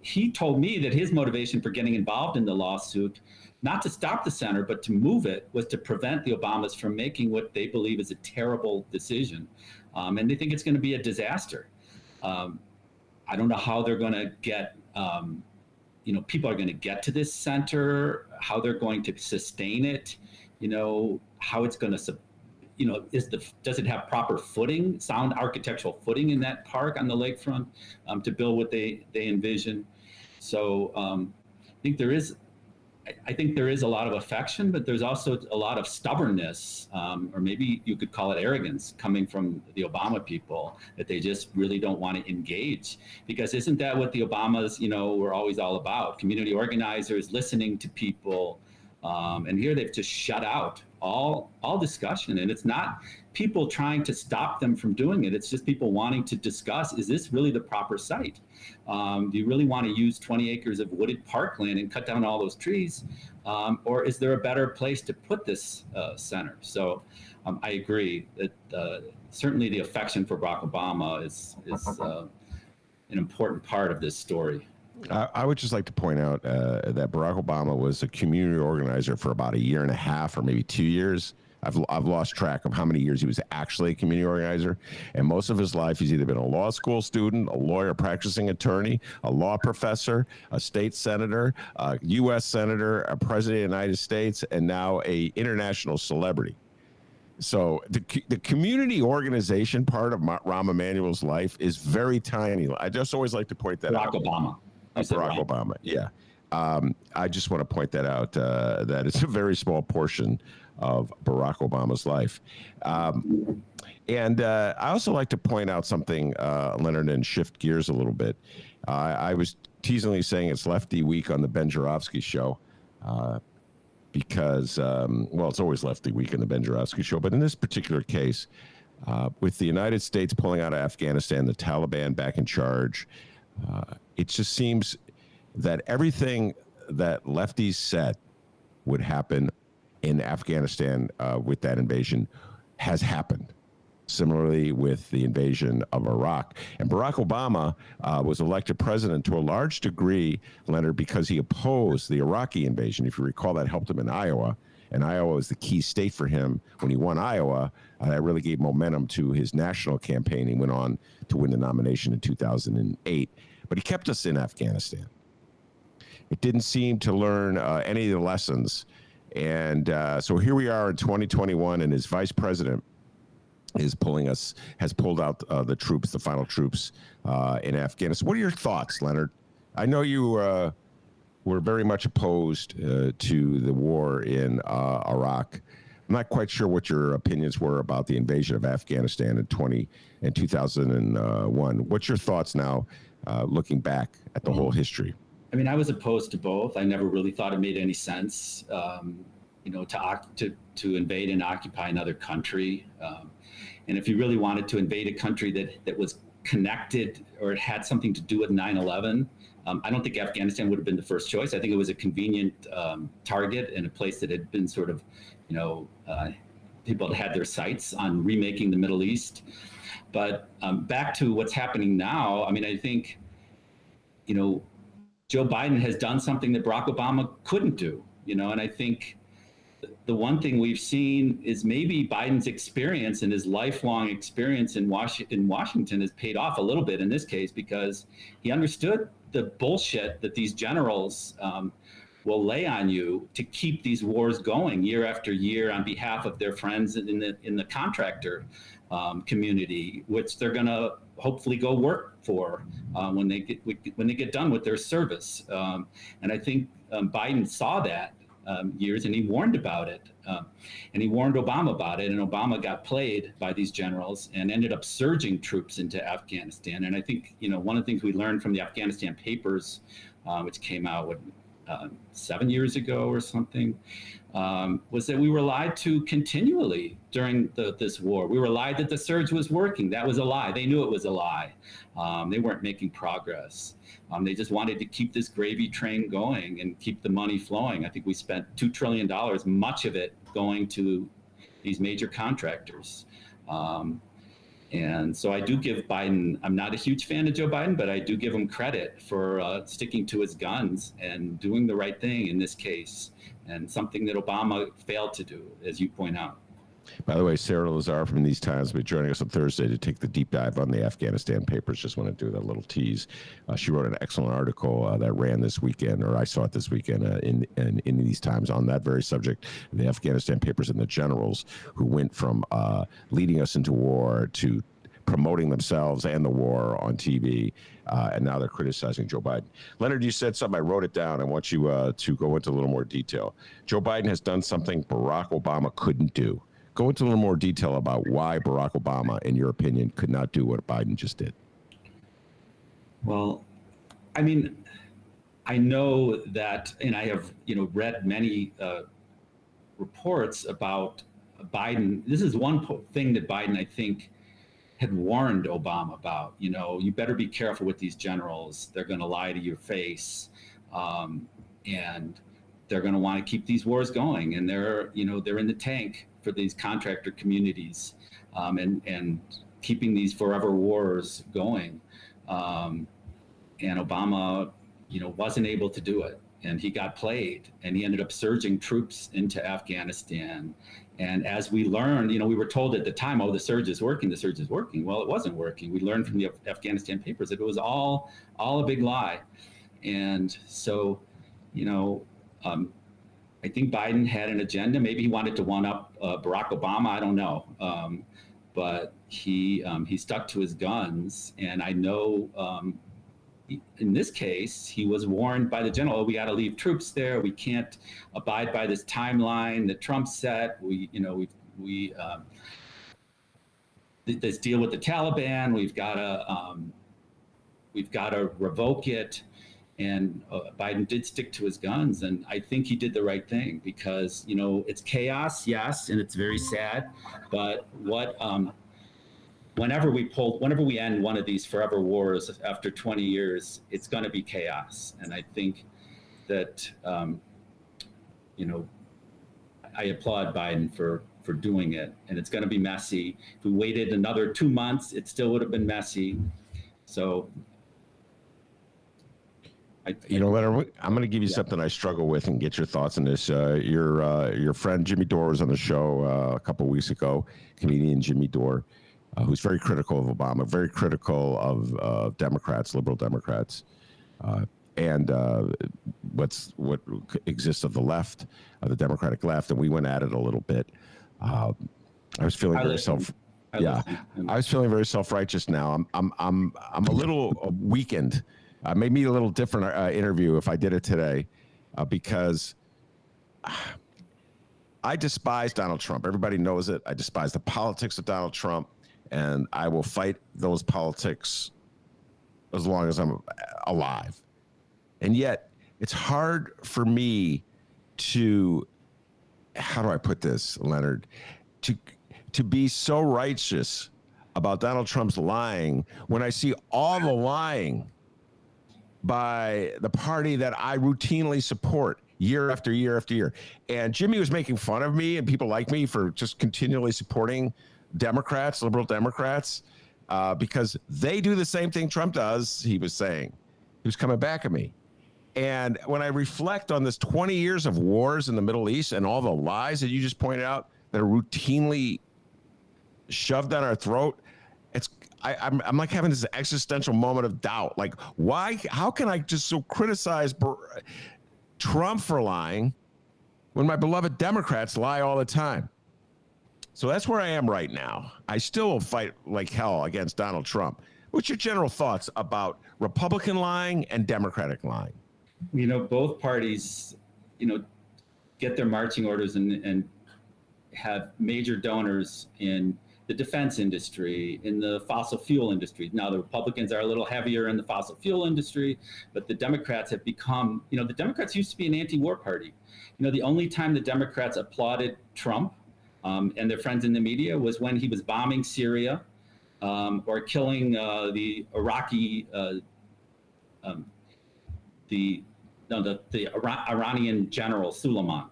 Speaker 5: he told me that his motivation for getting involved in the lawsuit, not to stop the center, but to move it, was to prevent the Obamas from making what they believe is a terrible decision. And they think it's going to be a disaster. I don't know how they're going to get, people are going to get to this center, how they're going to sustain it, how it's going to, does it have proper footing, sound architectural footing in that park on the lakefront to build what they envision. So I think there is a lot of affection, but there's also a lot of stubbornness, or maybe you could call it arrogance, coming from the Obama people, that they just really don't want to engage. Because isn't that what the Obamas, were always all about? Community organizers, listening to people. And here they've just shut out all discussion. And it's not people trying to stop them from doing it. It's just people wanting to discuss, is this really the proper site? Do you really want to use 20 acres of wooded parkland and cut down all those trees? Or is there a better place to put this center? So I agree that certainly the affection for Barack Obama is an important part of this story.
Speaker 2: I would just like to point out that Barack Obama was a community organizer for about a year and a half or maybe 2 years. I've lost track of how many years he was actually a community organizer. And most of his life, he's either been a law school student, a lawyer, practicing attorney, a law professor, a state senator, a U.S. senator, a president of the United States, and now a international celebrity. So the community organization part of Rahm Emanuel's life is very tiny. I just always like to point that out.
Speaker 5: Barack Obama.
Speaker 2: Barack Obama, yeah. I just want to point that out, that it's a very small portion of Barack Obama's life. And I also like to point out something, Leonard, and shift gears a little bit. I was teasingly saying it's Lefty Week on the Ben Joravsky Show because, it's always Lefty Week on the Ben Joravsky Show. But in this particular case, with the United States pulling out of Afghanistan, the Taliban back in charge, it just seems that everything that lefties said would happen in Afghanistan with that invasion has happened. Similarly with the invasion of Iraq. And Barack Obama was elected president to a large degree, Leonard, because he opposed the Iraqi invasion. If you recall, that helped him in Iowa. And Iowa was the key state for him. When he won Iowa, that really gave momentum to his national campaign. He went on to win the nomination in 2008. But he kept us in Afghanistan. it didn't seem to learn any of the lessons. And so here we are in 2021, and his vice president has pulled out the troops, the final troops in Afghanistan. What are your thoughts, Leonard? I know you were very much opposed to the war in Iraq. I'm not quite sure what your opinions were about the invasion of Afghanistan in 2001. What's your thoughts now, looking back at the whole history?
Speaker 5: I mean, I was opposed to both. I never really thought it made any sense, to invade and occupy another country. And if you really wanted to invade a country that was connected or it had something to do with 9/11, I don't think Afghanistan would have been the first choice. I think it was a convenient target and a place that had been sort of, people had their sights on remaking the Middle East. But back to what's happening now, I mean, I think, Joe Biden has done something that Barack Obama couldn't do, and I think the one thing we've seen is maybe Biden's experience and his lifelong experience in Washington has paid off a little bit in this case, because he understood the bullshit that these generals will lay on you to keep these wars going year after year on behalf of their friends in the contractor community, which they're going to hopefully go work for when they get done with their service. And I think Biden saw that years, and he warned about it, and he warned Obama about it, and Obama got played by these generals and ended up surging troops into Afghanistan. And I think one of the things we learned from the Afghanistan papers, which came out 7 years ago or something, was that we were lied to continually during this war. We were lied that the surge was working. That was a lie. They knew it was a lie. They weren't making progress. They just wanted to keep this gravy train going and keep the money flowing. I think we spent $2 trillion, much of it going to these major contractors. And so I do give Biden, I'm not a huge fan of Joe Biden, but I do give him credit for sticking to his guns and doing the right thing in this case, and something that Obama failed to do, as you point out.
Speaker 2: By the way, Sarah Lazar from These Times will be joining us on Thursday to take the deep dive on the Afghanistan papers. Just want to do that little tease. She wrote an excellent article that ran this weekend, or I saw it this weekend in These Times, on that very subject, the Afghanistan papers and the generals who went from leading us into war to promoting themselves and the war on TV, and now they're criticizing Joe Biden. Leonard, you said something. I wrote it down. I want you to go into a little more detail. Joe Biden has done something Barack Obama couldn't do. Go into a little more detail about why Barack Obama, in your opinion, could not do what Biden just did.
Speaker 5: Well, I mean, I know that, and I have, read many reports about Biden. This is one thing that Biden, I think, had warned Obama about. You better be careful with these generals. They're going to lie to your face, and they're going to want to keep these wars going. And they're in the tank for these contractor communities, and keeping these forever wars going. And Obama, wasn't able to do it, and he got played, and he ended up surging troops into Afghanistan. And as we learned, we were told at the time, the surge is working, the surge is working. Well, it wasn't working. We learned from the Afghanistan papers that it was all a big lie. And so, I think Biden had an agenda. Maybe he wanted to one-up Barack Obama. I don't know. But he stuck to his guns. And I know in this case, he was warned by the general, we got to leave troops there. We can't abide by this timeline that Trump set. This deal with the Taliban, we've got to revoke it. And Biden did stick to his guns, and I think he did the right thing, because it's chaos, yes, and it's very sad. But whenever we end one of these forever wars after 20 years, it's going to be chaos. And I think that I applaud Biden for doing it, and it's going to be messy. If we waited another 2 months, it still would have been messy. So.
Speaker 2: Leonard, I'm going to give you something I struggle with and get your thoughts on this. Your friend Jimmy Dore was on the show a couple of weeks ago, comedian Jimmy Dore, who's very critical of Obama, very critical of Democrats, liberal Democrats. and what exists of the left, the Democratic left, and we went at it a little bit. I was feeling very I was feeling very self-righteous now. I'm a little weakened. Made me a little different interview if I did it today, because I despise Donald Trump. Everybody knows it. I despise the politics of Donald Trump, and I will fight those politics as long as I'm alive. And yet, it's hard for me to, how do I put this, Leonard, to be so righteous about Donald Trump's lying when I see all the lying by the party that I routinely support year after year after year. And Jimmy was making fun of me and people like me for just continually supporting Democrats, liberal Democrats, because they do the same thing Trump does, he was saying. He was coming back at me. And when I reflect on this 20 years of wars in the Middle East and all the lies that you just pointed out that are routinely shoved down our throat, I'm like having this existential moment of doubt. Like, why? How can I just so criticize Trump for lying when my beloved Democrats lie all the time? So that's where I am right now. I still will fight like hell against Donald Trump. What's your general thoughts about Republican lying and Democratic lying?
Speaker 5: You know, both parties, get their marching orders and have major donors in the defense industry, in the fossil fuel industry. Now, the Republicans are a little heavier in the fossil fuel industry, but the Democrats have become, the Democrats used to be an anti-war party. The only time the Democrats applauded Trump and their friends in the media was when he was bombing Syria or killing the Iraqi, the Iranian general Suleiman.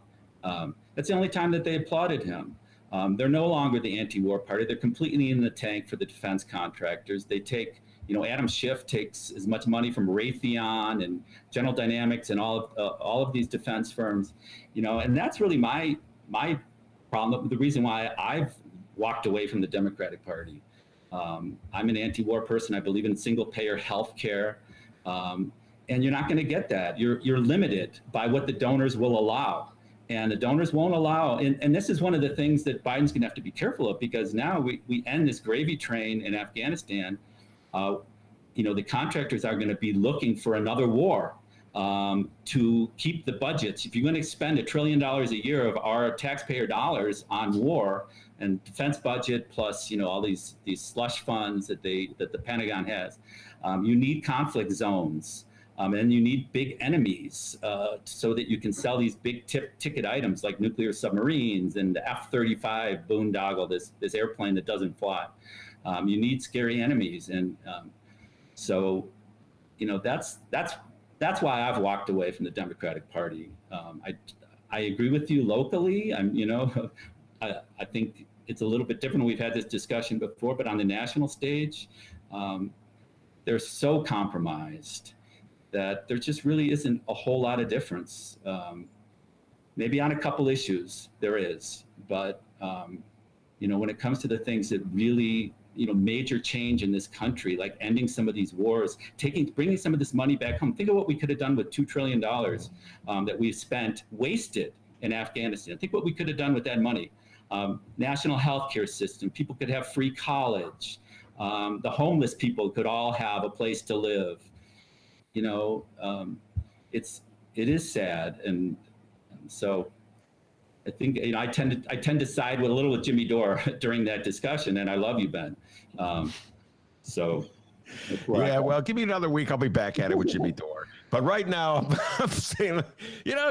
Speaker 5: That's the only time that they applauded him. They're no longer the anti-war party. They're completely in the tank for the defense contractors. They take, Adam Schiff takes as much money from Raytheon and General Dynamics and all of these defense firms, and that's really my problem. The reason why I've walked away from the Democratic Party. I'm an anti-war person. I believe in single-payer health care, and you're not going to get that. You're limited by what the donors will allow. And the donors won't allow, and this is one of the things that Biden's going to have to be careful of, because now we end this gravy train in Afghanistan. The contractors are going to be looking for another war to keep the budgets. If you're going to spend $1 trillion a year of our taxpayer dollars on war and defense budget, plus all these slush funds that the Pentagon has, you need conflict zones. And you need big enemies so that you can sell these big ticket items like nuclear submarines and the F-35 boondoggle, this airplane that doesn't fly. You need scary enemies, and so that's why I've walked away from the Democratic Party. I agree with you locally. I think it's a little bit different. We've had this discussion before, but on the national stage, they're so compromised that there just really isn't a whole lot of difference. Maybe on a couple issues there is, but when it comes to the things that really, major change in this country, like ending some of these wars, bringing some of this money back home. Think of what we could have done with $2 trillion that we've spent, wasted in Afghanistan. Think what we could have done with that money. National health care system, people could have free college. The homeless people could all have a place to live. It is sad, and so I think I tend to side with a little with Jimmy Dore during that discussion, and I love you, Ben.
Speaker 2: Yeah, well, give me another week. I'll be back at it with Jimmy Dore. But right now, I'm saying,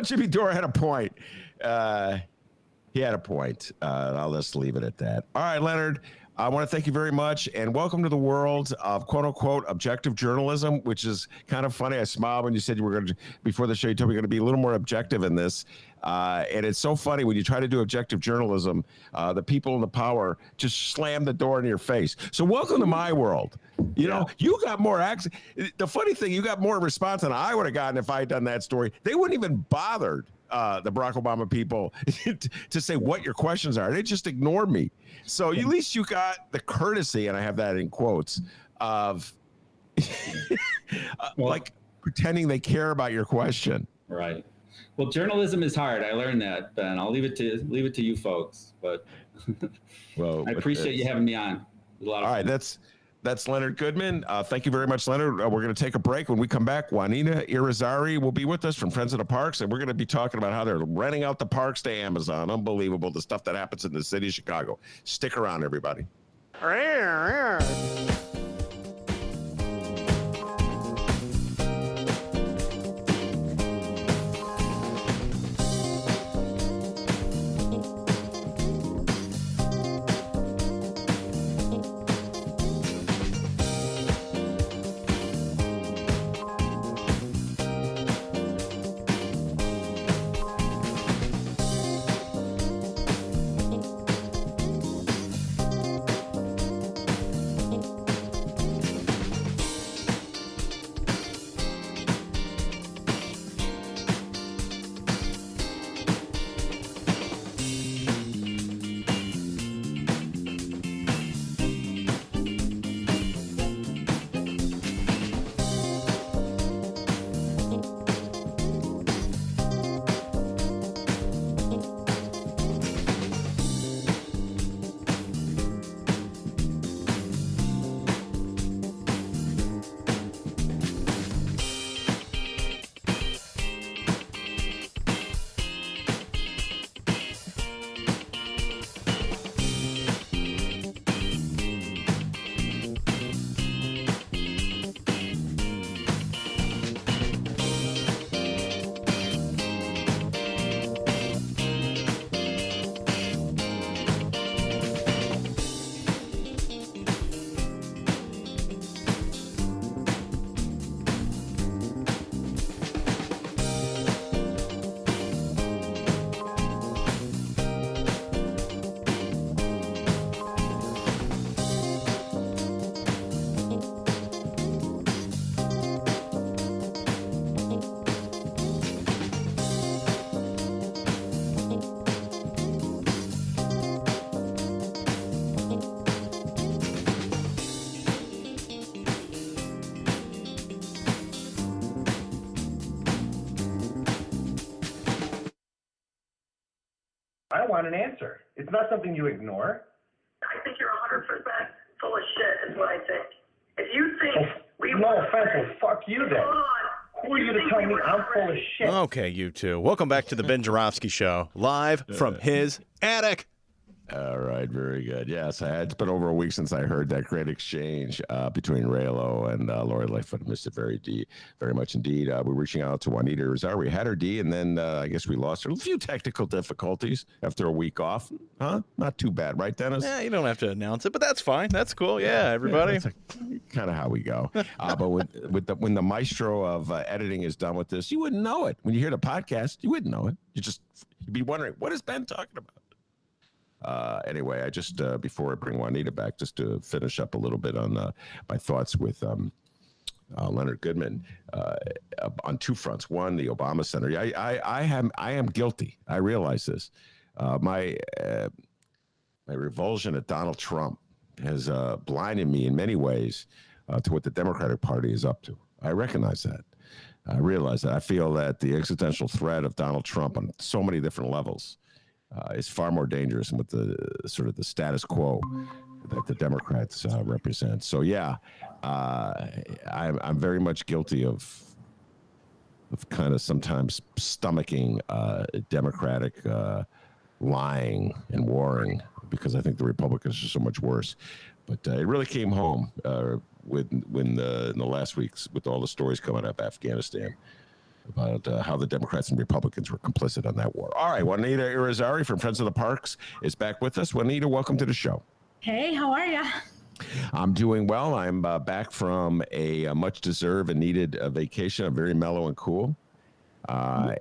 Speaker 2: Jimmy Dore had a point. He had a point. I'll just leave it at that. All right, Leonard. I want to thank you very much, and welcome to the world of quote-unquote objective journalism, which is kind of funny. I smiled when you said you were going to, before the show, you told me you're going to be a little more objective in this. And it's so funny when you try to do objective journalism, the people in the power just slam the door in your face. So welcome to my world. You got more access. The funny thing, you got more response than I would have gotten if I had done that story. They wouldn't even bothered. The Barack Obama people to say what your questions are. They just ignored me. So at least you got the courtesy, and I have that in quotes, of pretending they care about your question.
Speaker 5: Right. Well, journalism is hard. I learned that, Ben. I'll leave it to you folks. But
Speaker 2: Well,
Speaker 5: I appreciate you having me on. It was a lot of
Speaker 2: all right,
Speaker 5: fun.
Speaker 2: that's Leonard Goodman. Thank you very much, Leonard. We're going to take a break. When we come back, Juanita Irizarry will be with us from Friends of the Parks, and we're going to be talking about how they're renting out the parks to Amazon. Unbelievable, the stuff that happens in the city of Chicago. Stick around, everybody.
Speaker 4: I want an answer. It's not something you ignore.
Speaker 6: I think you're 100% full of shit, is what I think. If you think
Speaker 4: No offense, well, fuck you then.
Speaker 6: Hold on.
Speaker 4: Who are you to tell me I'm full of shit?
Speaker 1: Okay, you two. Welcome back to the Ben Jarofsky Show, live from his attic.
Speaker 2: All right, very good. Yes, it's been over a week since I heard that great exchange between Raylo and Lori Lightfoot. I missed it very much indeed. We're reaching out to Juanita Irizarry. We had her D, and then I guess we lost her. A few technical difficulties after a week off. Huh? Not too bad, right, Dennis?
Speaker 1: Yeah, you don't have to announce it, but that's fine. That's cool. Yeah, everybody.
Speaker 2: Yeah, that's kind of how we go. But when the maestro of editing is done with this, you wouldn't know it. When you hear the podcast, you wouldn't know it. You'd be wondering, what is Ben talking about? Anyway, I just, before I bring Juanita back, just to finish up a little bit on my thoughts with Leonard Goodman on two fronts. One, the Obama Center. I am guilty. I realize this. My revulsion at Donald Trump has blinded me in many ways to what the Democratic Party is up to. I recognize that. I realize that. I feel that the existential threat of Donald Trump on so many different levels is far more dangerous than with the sort of the status quo that the Democrats represent. So yeah, I'm very much guilty of kind of sometimes stomaching Democratic lying and warring, because I think the Republicans are so much worse. But it really came home in the last weeks with all the stories coming up Afghanistan about how the Democrats and Republicans were complicit on that war. All right, Juanita Irizarry from Friends of the Parks is back with us. Juanita, welcome to the show.
Speaker 7: Hey, how are you?
Speaker 2: I'm doing well. I'm back from a much-deserved and needed vacation. I'm very mellow and cool.
Speaker 7: To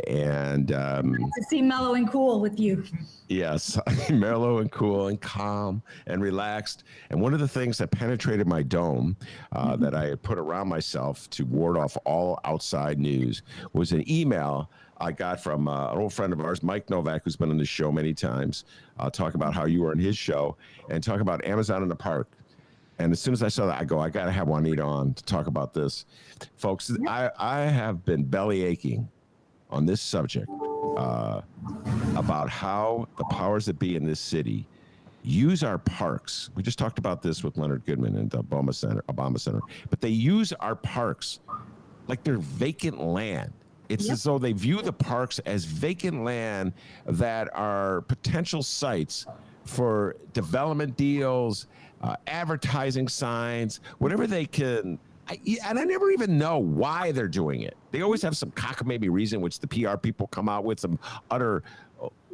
Speaker 7: see mellow and cool with you.
Speaker 2: Yes, mellow and cool and calm and relaxed. And one of the things that penetrated my dome that I had put around myself to ward off all outside news was an email I got from an old friend of ours, Mike Novak, who's been on the show many times, talk about how you were on his show and talk about Amazon in the Park. And as soon as I saw that, I got to have Juanita on to talk about this. Folks, I have been belly aching on this subject about how the powers that be in this city use our parks. We just talked about this with Leonard Goodman and the Obama Center, but they use our parks like they're vacant land. It's as though they view the parks as vacant land that are potential sites for development deals, advertising signs, whatever they can. And I never even know why they're doing it. They always have some cockamamie reason, which the PR people come out with some utter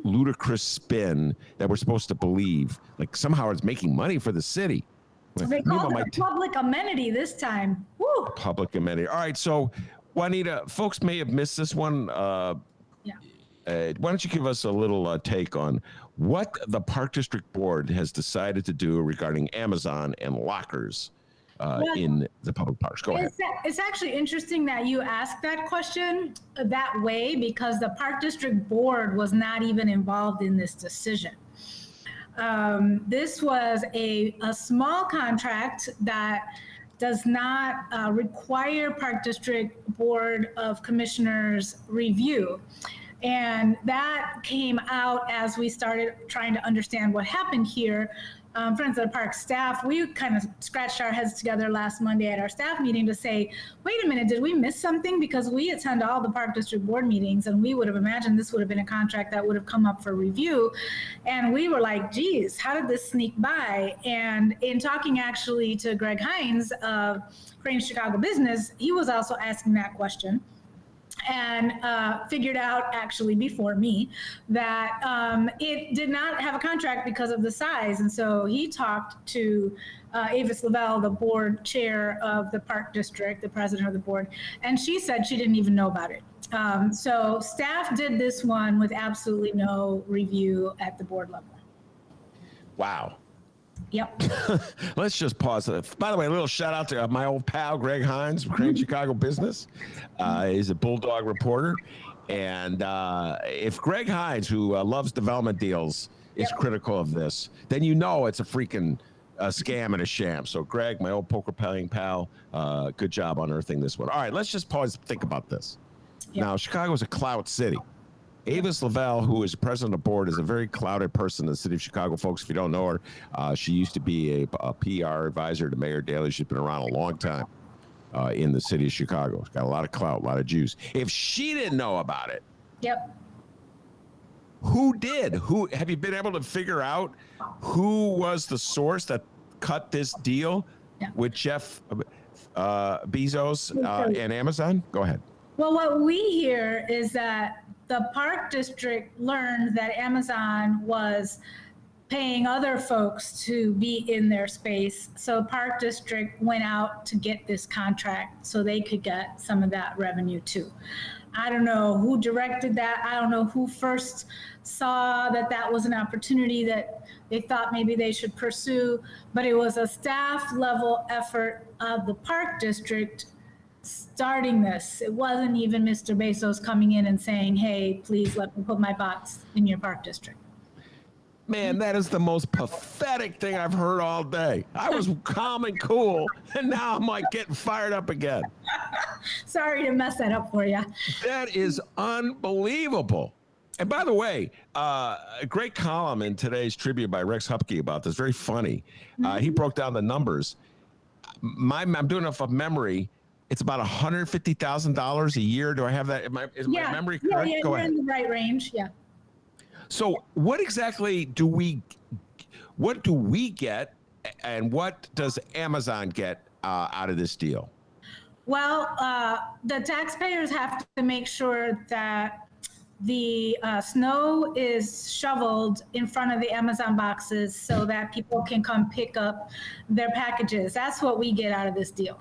Speaker 2: ludicrous spin that we're supposed to believe. Like somehow it's making money for the city.
Speaker 7: They called it a public amenity this time. Woo!
Speaker 2: Public amenity. All right, so Juanita, folks may have missed this one. Why don't you give us a little take on what the Park District Board has decided to do regarding Amazon and lockers in the public parks? Go ahead.
Speaker 7: It's actually interesting that you asked that question that way, because the Park District Board was not even involved in this decision. This was a small contract that does not require Park District Board of Commissioners review. And that came out as we started trying to understand what happened here. Friends of the Park staff, we kind of scratched our heads together last Monday at our staff meeting to say, wait a minute, did we miss something? Because we attend all the Park District Board meetings, and we would have imagined this would have been a contract that would have come up for review. And we were like, geez, how did this sneak by? And in talking actually to Greg Hines of Cranes Chicago Business, he was also asking that question. And figured out actually before me that it did not have a contract because of the size. And so he talked to Avis Lavelle, the board chair of the Park District, the president of the board, and she said she didn't even know about it. So staff did this one with absolutely no review at the board level.
Speaker 2: Wow.
Speaker 7: Yep.
Speaker 2: Let's just pause. By the way, a little shout out to my old pal, Greg Hines from Crane Chicago Business. He's a Bulldog reporter. And if Greg Hines, who loves development deals, is critical of this, then you know it's a freaking scam and a sham. So Greg, my old poker playing pal, good job unearthing this one. All right, let's just pause and think about this. Yep. Now, Chicago is a clout city. Avis Lavelle, who is president of the board, is a very clouded person in the city of Chicago. Folks, if you don't know her, she used to be a PR advisor to Mayor Daley. She's been around a long time in the city of Chicago. She's got a lot of clout, a lot of juice. If she didn't know about it, who did? Who have you been able to figure out who was the source that cut this deal with Jeff Bezos and Amazon? Go ahead.
Speaker 7: Well, what we hear is that the Park District learned that Amazon was paying other folks to be in their space. So Park District went out to get this contract so they could get some of that revenue too. I don't know who directed that. I don't know who first saw that that was an opportunity that they thought maybe they should pursue, but it was a staff level effort of the Park District starting this. It wasn't even Mr. Bezos coming in and saying, hey, please let me put my box in your Park District.
Speaker 2: Man, that is the most pathetic thing I've heard all day. I was calm and cool, and now I'm like getting fired up again.
Speaker 7: Sorry to mess that up for you.
Speaker 2: That is unbelievable. And by the way, a great column in today's tribute by Rex Hupke about this, very funny. He broke down the numbers. I'm doing it from memory. It's about $150,000 a year. Do I have that? Is my memory correct?
Speaker 7: Yeah,
Speaker 2: Go
Speaker 7: you're
Speaker 2: ahead.
Speaker 7: in the right range. Yeah.
Speaker 2: So what exactly do we get, and what does Amazon get out of this deal?
Speaker 7: Well, the taxpayers have to make sure that the snow is shoveled in front of the Amazon boxes so that people can come pick up their packages. That's what we get out of this deal.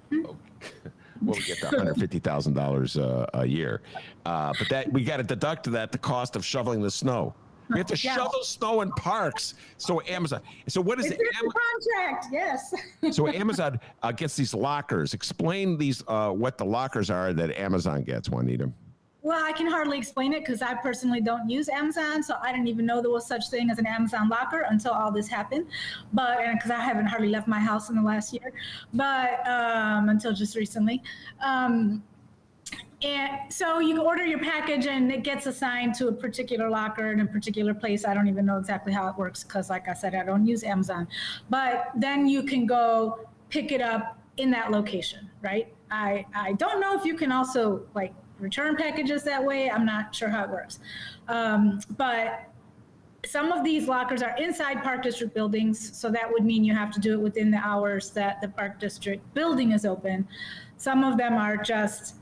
Speaker 2: We'll get the $150,000 a year, but that we got to deduct that the cost of shoveling the snow. We have to shovel snow in parks. So Amazon. So what is
Speaker 7: it's the contract? Yes.
Speaker 2: So Amazon gets these lockers. Explain these what the lockers are that Amazon gets, Juanita.
Speaker 7: Well, I can hardly explain it because I personally don't use Amazon, so I didn't even know there was such thing as an Amazon locker until all this happened. But and because I haven't hardly left my house in the last year, but until just recently. And so you order your package and it gets assigned to a particular locker in a particular place. I don't even know exactly how it works because, like I said, I don't use Amazon. But then you can go pick it up in that location, right? I don't know if you can also like return packages that way. I'm not sure how it works. But some of these lockers are inside Park District buildings, so that would mean you have to do it within the hours that the Park District building is open. Some of them are just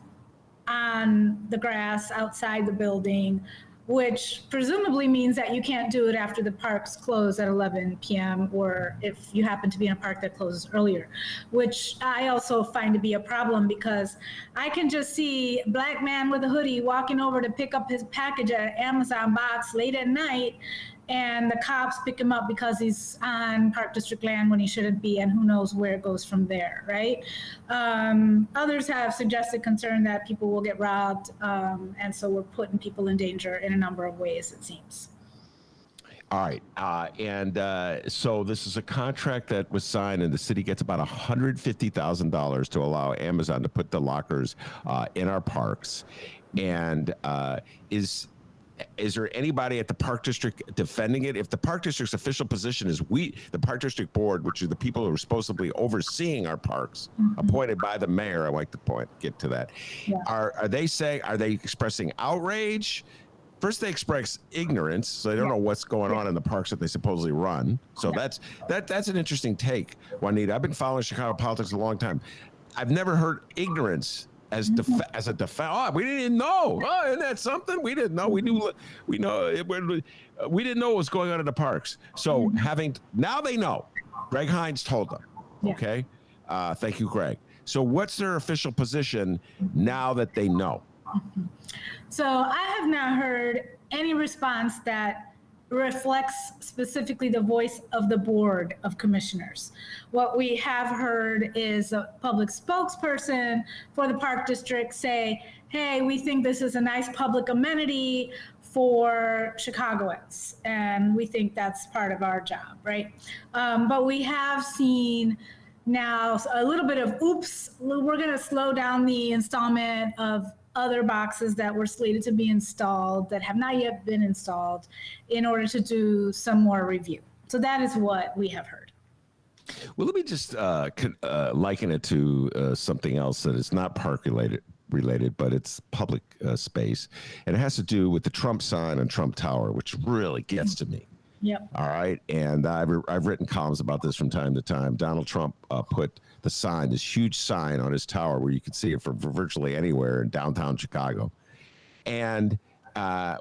Speaker 7: on the grass outside the building, which presumably means that you can't do it after the parks close at 11 p.m. or if you happen to be in a park that closes earlier, which I also find to be a problem because I can just see a black man with a hoodie walking over to pick up his package at an Amazon box late at night, and the cops pick him up because he's on Park District land when he shouldn't be, and who knows where it goes from there, right? Others have suggested concern that people will get robbed, and so we're putting people in danger in a number of ways, it seems.
Speaker 2: All right. So this is a contract that was signed, and the city gets about $150,000 to allow Amazon to put the lockers in our parks. And is there anybody at the Park District defending it? If the Park District's official position is the Park District Board, which are the people who are supposedly overseeing our parks, appointed by the mayor, I like to get to that. Yeah. Are they expressing outrage? First, they express ignorance, so they don't know what's going on in the parks that they supposedly run. So that's an interesting take, Juanita. I've been following Chicago politics a long time. I've never heard ignorance as a defense. Oh, we didn't know. Oh, isn't that something? We didn't know. We didn't know what was going on in the parks. So now they know. Greg Hines told them. Okay. Thank you, Greg. So what's their official position now that they know?
Speaker 7: So I have not heard any response that reflects specifically the voice of the Board of Commissioners. What we have heard is a public spokesperson for the Park District say, hey, we think this is a nice public amenity for Chicagoans, and we think that's part of our job, right? But we have seen now a little bit of, oops, we're gonna slow down the installment of other boxes that were slated to be installed that have not yet been installed in order to do some more review. So that is what we have heard.
Speaker 2: Well, let me just liken it to something else that is not park related, but it's public space. And it has to do with the Trump sign on Trump Tower, which really gets to me.
Speaker 7: Yep.
Speaker 2: All right. And I've written columns about this from time to time. Donald Trump put the sign, this huge sign on his tower where you could see it from virtually anywhere in downtown Chicago. And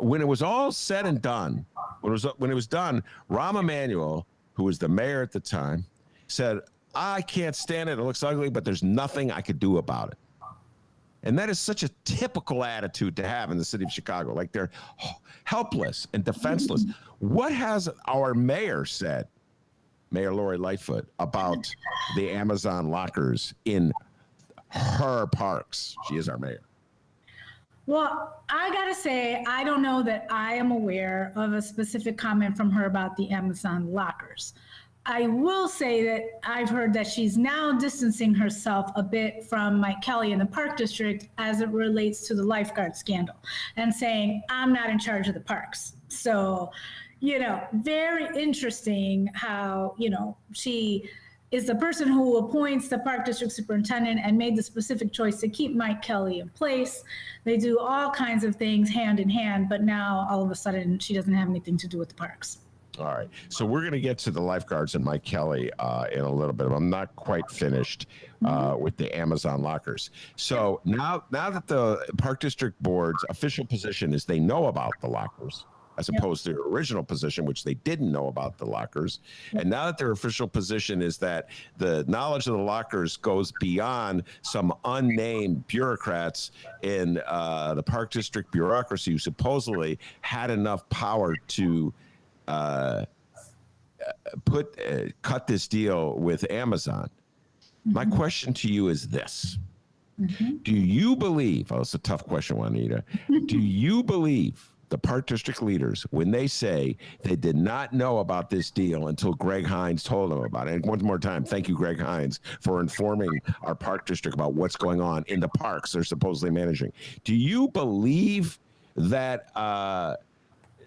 Speaker 2: when it was all said and done, when it was done, Rahm Emanuel, who was the mayor at the time, said, I can't stand it. It looks ugly, but there's nothing I could do about it. And that is such a typical attitude to have in the city of Chicago. Like they're helpless and defenseless. What has our mayor said, Mayor Lori Lightfoot, about the Amazon lockers in her parks? She is our mayor.
Speaker 7: Well, I gotta say, I don't know that I am aware of a specific comment from her about the Amazon lockers. I will say that I've heard that she's now distancing herself a bit from Mike Kelly in the Park District as it relates to the lifeguard scandal and saying, I'm not in charge of the parks. So, very interesting how, she is the person who appoints the Park District superintendent and made the specific choice to keep Mike Kelly in place. They do all kinds of things hand in hand, but now all of a sudden she doesn't have anything to do with the parks.
Speaker 2: All right. So we're going to get to the lifeguards and Mike Kelly in a little bit. I'm not quite finished with the Amazon lockers. So now that the Park District Board's official position is they know about the lockers, as opposed to their original position, which they didn't know about the lockers. And now that their official position is that the knowledge of the lockers goes beyond some unnamed bureaucrats in the Park District bureaucracy who supposedly had enough power to cut this deal with Amazon. My question to you is this. Do you believe, oh, it's a tough question, Juanita. Do you believe the Park District leaders, when they say they did not know about this deal until Greg Hines told them about it? And one more time, thank you, Greg Hines, for informing our Park District about what's going on in the parks they're supposedly managing. Do you believe that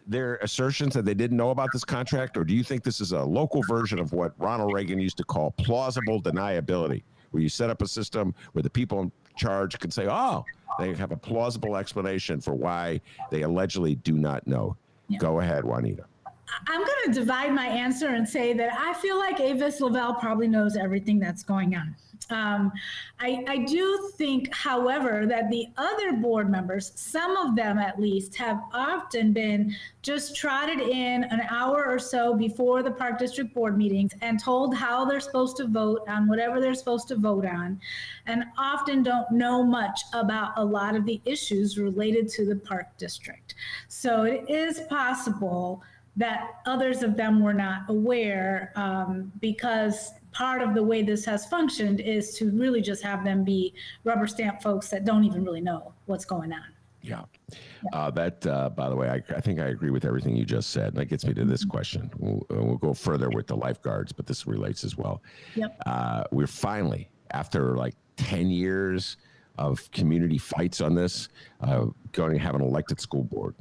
Speaker 2: their assertions that they didn't know about this contract, or do you think this is a local version of what Ronald Reagan used to call plausible deniability, where you set up a system where the people in charge can say, oh, they have a plausible explanation for why they allegedly do not know? Yeah. Go ahead, Juanita.
Speaker 7: I'm going to divide my answer and say that I feel like Avis Lavelle probably knows everything that's going on. I do think, however, that the other board members, some of them at least, have often been just trotted in an hour or so before the Park District board meetings and told how they're supposed to vote on whatever they're supposed to vote on, and often don't know much about a lot of the issues related to the Park District. So it is possible that others of them were not aware, because part of the way this has functioned is to really just have them be rubber stamp folks that don't even really know what's going on.
Speaker 2: Yeah. By the way, I think I agree with everything you just said. And that gets me to this question. We'll go further with the lifeguards, but this relates as well.
Speaker 7: Yep.
Speaker 2: We're finally, after like 10 years of community fights on this, going to have an elected school board.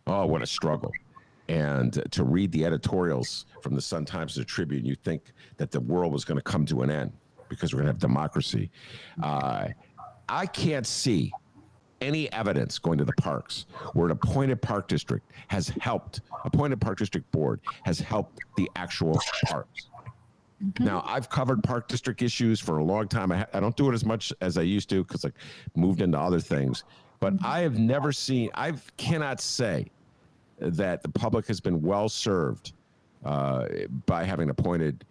Speaker 2: Oh, what a struggle. And to read the editorials from the Sun-Times and the Tribune, you think that the world was going to come to an end because we're going to have democracy. I can't see any evidence going to the parks where an appointed park district has helped, appointed park district board has helped the actual parks. Now, I've covered park district issues for a long time. I don't do it as much as I used to because I moved into other things. But I have never seen, I cannot say that the public has been well served by having appointed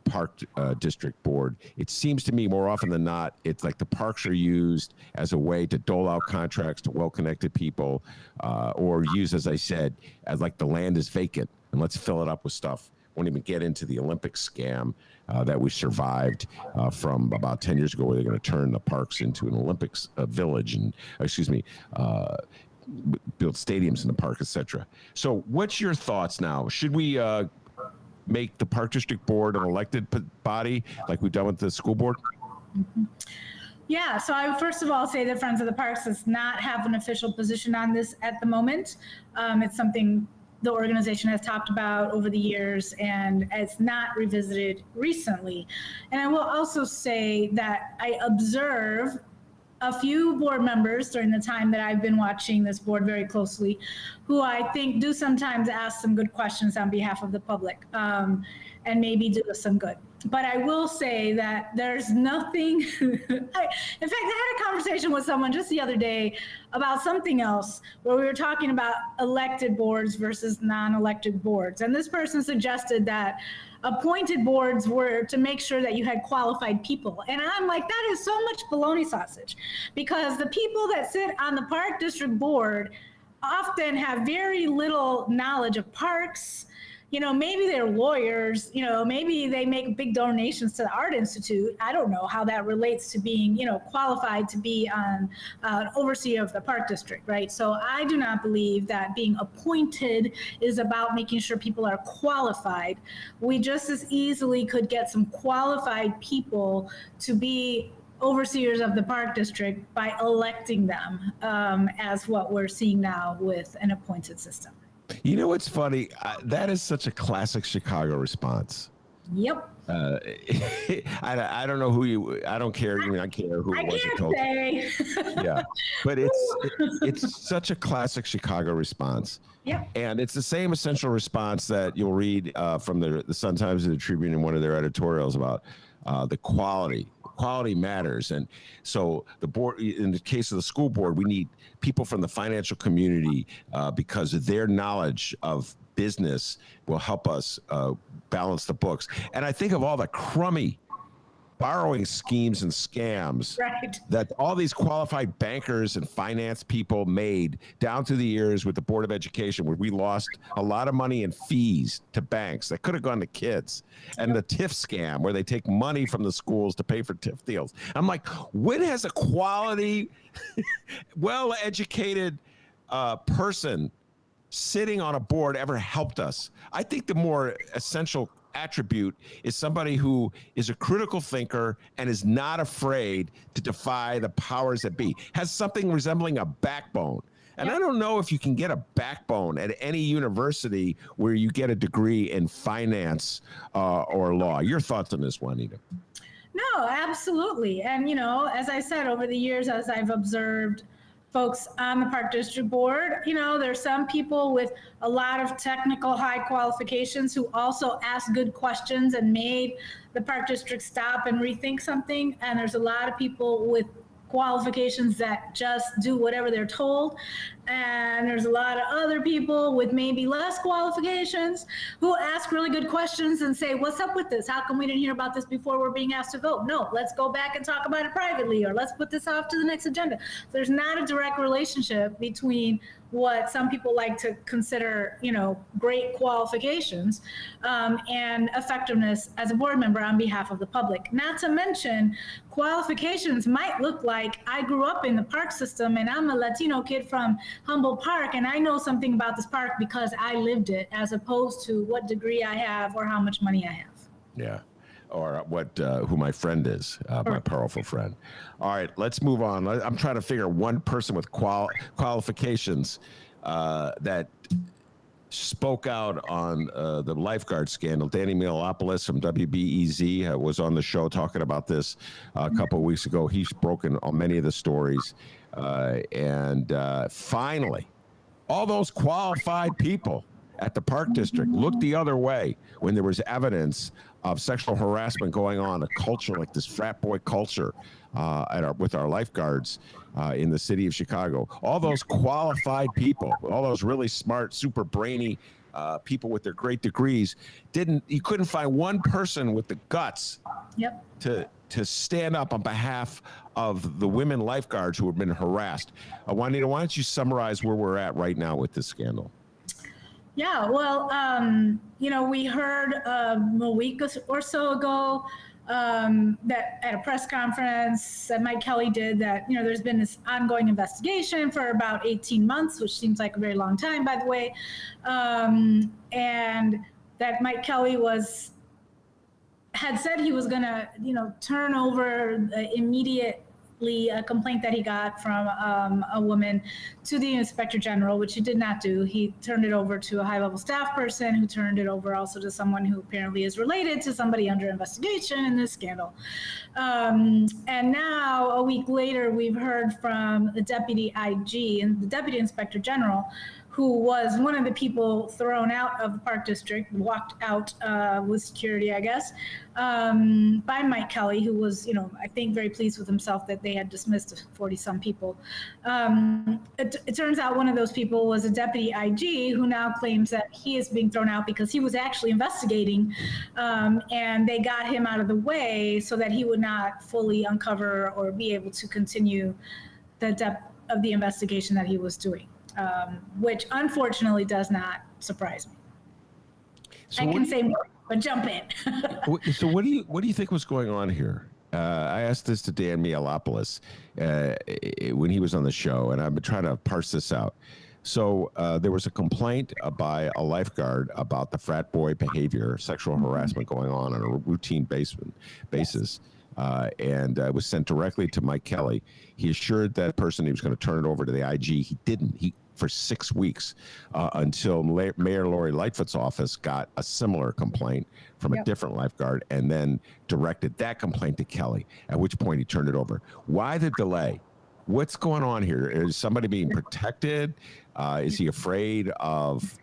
Speaker 2: park district board. It seems to me more often than not, it's like the parks are used as a way to dole out contracts to well-connected people, or used, as I said, as like the land is vacant and let's fill it up with stuff. Won't even get into the Olympic scam that we survived from about 10 years ago, where they're going to turn the parks into an Olympics village and, build stadiums in the park, etc. So what's your thoughts now? Should we make the Park District Board an elected body like we've done with the school board?
Speaker 7: Yeah, so I would first of all say that Friends of the Parks does not have an official position on this at the moment. It's something the organization has talked about over the years, and it's not revisited recently. And I will also say that I observe a few board members during the time that I've been watching this board very closely, who I think do sometimes ask some good questions on behalf of the public, and maybe do us some good. But I will say that there's nothing, in fact, I had a conversation with someone just the other day about something else where we were talking about elected boards versus non-elected boards. And this person suggested that appointed boards were to make sure that you had qualified people. And I'm like, that is so much bologna sausage, because the people that sit on the Park District Board often have very little knowledge of parks. You know, maybe they're lawyers, you know, maybe they make big donations to the Art Institute. I don't know how that relates to being, you know, qualified to be on an overseer of the Park District, right? So I do not believe that being appointed is about making sure people are qualified. We just as easily could get some qualified people to be overseers of the Park District by electing them, as what we're seeing now with an appointed system.
Speaker 2: You know what's funny? That is such a classic Chicago response.
Speaker 7: Yep.
Speaker 2: I don't know who you. I don't care. I mean, I care who it was that told you. Yeah, but it's such a classic Chicago response.
Speaker 7: Yep.
Speaker 2: And it's the same essential response that you'll read from the Sun-Times and the Tribune in one of their editorials about the quality. Quality matters. And so the board, in the case of the school board, we need people from the financial community because their knowledge of business will help us balance the books. And I think of all the crummy borrowing schemes and scams
Speaker 7: Right.
Speaker 2: that all these qualified bankers and finance people made down through the years with the Board of Education, where we lost a lot of money in fees to banks that could have gone to kids, and the TIF scam where they take money from the schools to pay for TIF deals. I'm like, when has a quality, well-educated person sitting on a board ever helped us? I think the more essential attribute is somebody who is a critical thinker and is not afraid to defy the powers that be, has something resembling a backbone. And I don't know if you can get a backbone at any university where you get a degree in finance or law. Your thoughts on this, Juanita?
Speaker 7: No, absolutely. And, as I said, over the years, as I've observed folks on the Park District Board, there's some people with a lot of technical high qualifications who also ask good questions and made the Park District stop and rethink something. And there's a lot of people with qualifications that just do whatever they're told. And there's a lot of other people with maybe less qualifications who ask really good questions and say, what's up with this? How come we didn't hear about this before we're being asked to vote? No, let's go back and talk about it privately, or let's put this off to the next agenda. So there's not a direct relationship between what some people like to consider, great qualifications and effectiveness as a board member on behalf of the public. Not to mention, qualifications might look like I grew up in the park system and I'm a Latino kid from Humboldt Park and I know something about this park because I lived it, as opposed to what degree I have or how much money I have.
Speaker 2: Yeah. Or who my friend is, my powerful friend. All right, let's move on. I'm trying to figure one person with qualifications that spoke out on the lifeguard scandal. Danny Milopoulos from WBEZ was on the show talking about this a couple of weeks ago. He's broken on many of the stories. And finally, all those qualified people at the Park District looked the other way when there was evidence of sexual harassment going on, a culture like this frat boy culture with our lifeguards in the city of Chicago. All those qualified people, all those really smart, super brainy people with their great degrees, you couldn't find one person with the guts to stand up on behalf of the women lifeguards who have been harassed. Juanita, why don't you summarize where we're at right now with this scandal?
Speaker 7: Yeah, well, we heard a week or so ago that at a press conference that Mike Kelly did that, there's been this ongoing investigation for about 18 months, which seems like a very long time, by the way, and that Mike Kelly had said he was going to, turn over immediately a complaint that he got from a woman to the Inspector General, which he did not do. He turned it over to a high-level staff person who turned it over also to someone who apparently is related to somebody under investigation in this scandal. And now, a week later, we've heard from the Deputy IG and the Deputy Inspector General, who was one of the people thrown out of the Park District, walked out with security, I guess, by Mike Kelly, who was, I think very pleased with himself that they had dismissed 40-some people. It turns out one of those people was a Deputy IG who now claims that he is being thrown out because he was actually investigating, and they got him out of the way so that he would not fully uncover or be able to continue the depth of the investigation that he was doing. Which unfortunately does not surprise me. So I can say more, but jump in.
Speaker 2: So what do you think was going on here? I asked this to Dan Milopoulos when he was on the show, and I've been trying to parse this out. So there was a complaint by a lifeguard about the frat boy behavior, sexual harassment going on a routine basis. And it was sent directly to Mike Kelly. He assured that person he was going to turn it over to the IG. He didn't. For 6 weeks until Mayor Lori Lightfoot's office got a similar complaint from a different lifeguard and then directed that complaint to Kelly, at which point he turned it over. Why the delay? What's going on here? Is somebody being protected? Is he afraid of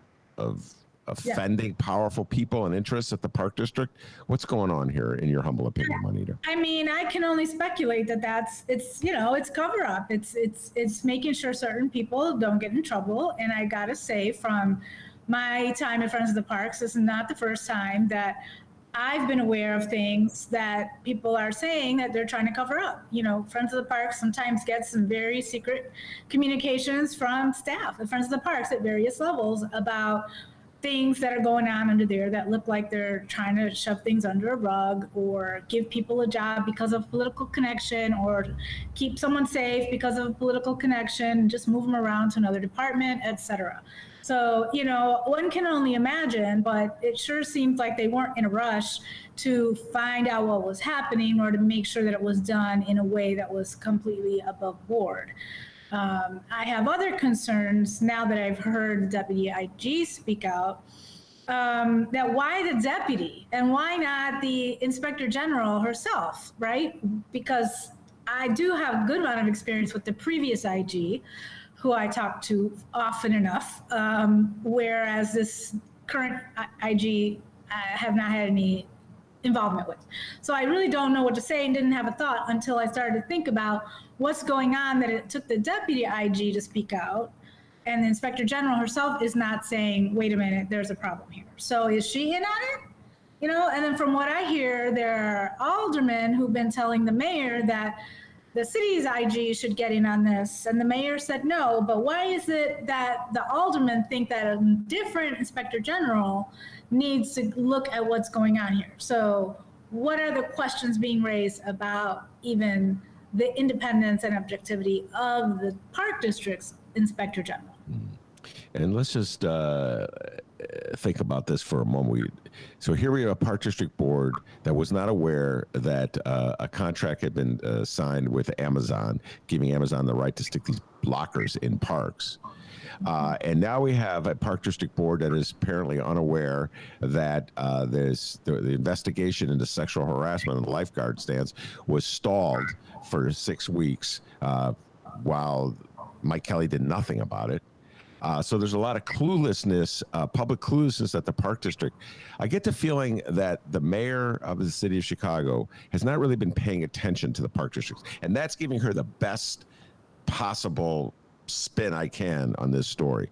Speaker 2: offending powerful people and interests at the Park District? What's going on here, in your humble opinion, Juanita?
Speaker 7: I mean, I can only speculate that it's cover up. It's making sure certain people don't get in trouble. And I gotta say, from my time at Friends of the Parks, this is not the first time that I've been aware of things that people are saying that they're trying to cover up. Friends of the Park sometimes get some very secret communications from staff at Friends of the Parks at various levels about things that are going on under there that look like they're trying to shove things under a rug or give people a job because of political connection or keep someone safe because of a political connection, just move them around to another department, etc. So, one can only imagine, but it sure seems like they weren't in a rush to find out what was happening or to make sure that it was done in a way that was completely above board. I have other concerns now that I've heard the Deputy IG speak out, that why the deputy and why not the Inspector General herself, right? Because I do have a good amount of experience with the previous IG, who I talk to often enough, whereas this current IG I have not had any involvement with. So I really don't know what to say and didn't have a thought until I started to think about what's going on, that it took the Deputy IG to speak out and the Inspector General herself is not saying, wait a minute, there's a problem here. So is she in on it? And then from what I hear, there are aldermen who've been telling the mayor that the city's IG should get in on this. And the mayor said no, but why is it that the aldermen think that a different Inspector General needs to look at what's going on here? So what are the questions being raised about even the independence and objectivity of the Park District's Inspector General?
Speaker 2: And let's just think about this for a moment. So here we have a Park District Board that was not aware that a contract had been signed with Amazon, giving Amazon the right to stick these blockers in parks. And now we have a Park District Board that is apparently unaware that there's the investigation into sexual harassment on the lifeguard stands was stalled for 6 weeks while Mike Kelly did nothing about it. So there's a lot of cluelessness, public cluelessness at the Park District. I get the feeling that the mayor of the city of Chicago has not really been paying attention to the Park District. And that's giving her the best possible spin I can on this story.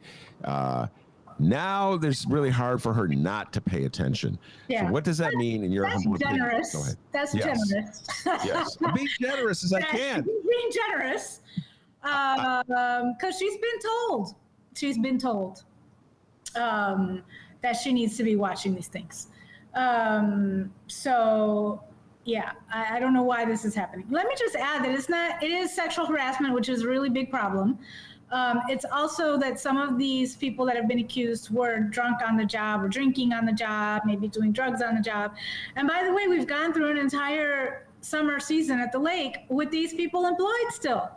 Speaker 2: Now there's really hard for her not to pay attention.
Speaker 7: Yeah.
Speaker 2: So what does that mean in your humble opinion? Go ahead.
Speaker 7: That's
Speaker 2: Yes.
Speaker 7: generous.
Speaker 2: Yes, I'm being generous as I can.
Speaker 7: Being generous, because she's been told that she needs to be watching these things. So yeah, I don't know why this is happening. Let me just add that it is sexual harassment, which is a really big problem. It's also that some of these people that have been accused were drunk on the job or drinking on the job, maybe doing drugs on the job. And by the way, we've gone through an entire summer season at the lake with these people employed still.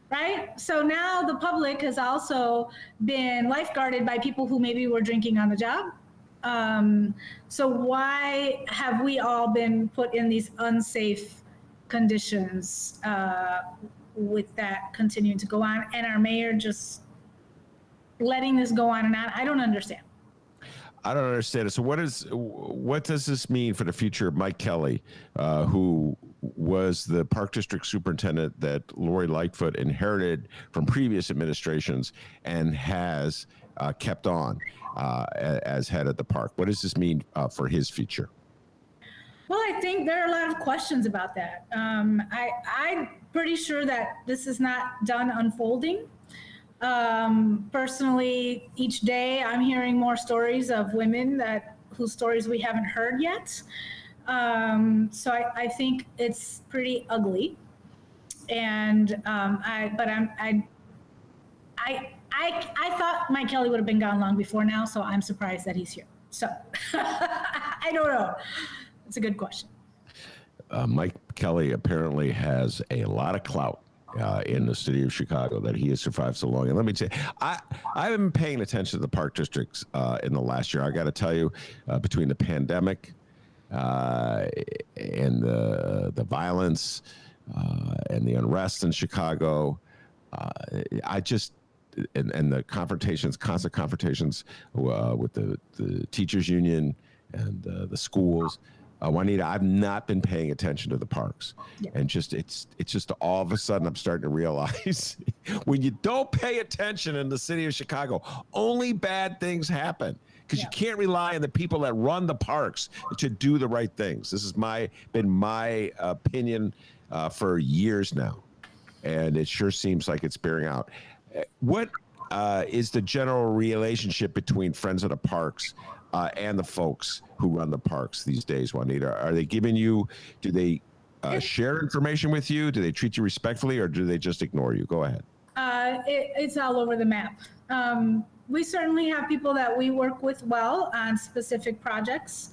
Speaker 7: Right? So now the public has also been lifeguarded by people who maybe were drinking on the job. So why have we all been put in these unsafe conditions with that continuing to go on, and our mayor just letting this go on and on? I don't understand.
Speaker 2: I don't understand it. So what does this mean for the future of Mike Kelly, who was the Park District Superintendent that Lori Lightfoot inherited from previous administrations and has kept on as head of the park? What does this mean for his future?
Speaker 7: Well, I think there are a lot of questions about that. I'm pretty sure that this is not done unfolding. Personally, each day I'm hearing more stories of women whose stories we haven't heard yet. So I think it's pretty ugly. And I thought Mike Kelly would have been gone long before now, so I'm surprised that he's here. So I don't know. It's a good question.
Speaker 2: Mike Kelly apparently has a lot of clout in the city of Chicago that he has survived so long. And let me say, I haven't been paying attention to the park districts in the last year. I got to tell you, between the pandemic and the violence and the unrest in Chicago, I just, and the confrontations, constant confrontations with the teachers union and the schools. Juanita, I've not been paying attention to the parks. Yeah. And it's just all of a sudden I'm starting to realize when you don't pay attention in the city of Chicago, only bad things happen. because you can't rely on the people that run the parks to do the right things. This has been my opinion for years now, and it sure seems like it's bearing out. What is the general relationship between Friends of the Parks and the folks who run the parks these days, Juanita? Are they giving you, do they share information with you? Do they treat you respectfully, or do they just ignore you? Go ahead.
Speaker 7: It's all over the map. We certainly have people that we work with well on specific projects,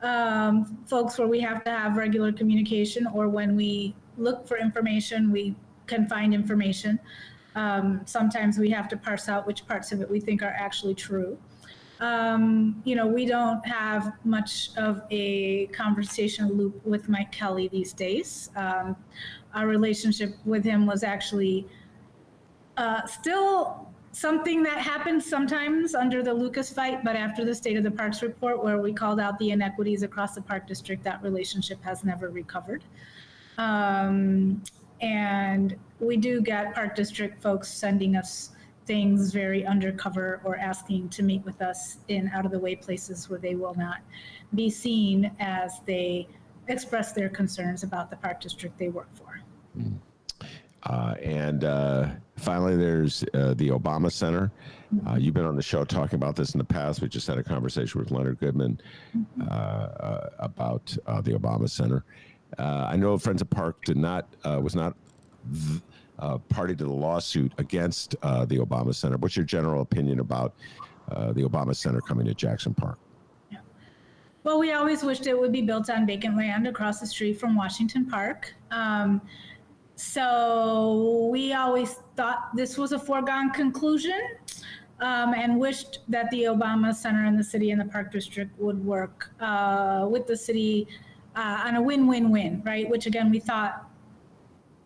Speaker 7: folks where we have to have regular communication, or when we look for information, we can find information. Sometimes we have to parse out which parts of it we think are actually true. We don't have much of a conversational loop with Mike Kelly these days. Our relationship with him was actually still something that happens sometimes under the Lucas fight, but after the State of the Parks report, where we called out the inequities across the park district, that relationship has never recovered. And we do get park district folks sending us things very undercover or asking to meet with us in out of the way places where they will not be seen as they express their concerns about the park district they work for.
Speaker 2: And finally, there's the Obama Center. You've been on the show talking about this in the past. We just had a conversation with Leonard Goodman about the Obama Center. I know Friends of Park was not party to the lawsuit against the Obama Center. What's your general opinion about the Obama Center coming to Jackson Park?
Speaker 7: Yeah. Well, we always wished it would be built on vacant land across the street from Washington Park. So we always thought this was a foregone conclusion, and wished that the Obama Center and the city and the Park District would work with the city on a win-win-win, right? Which again, we thought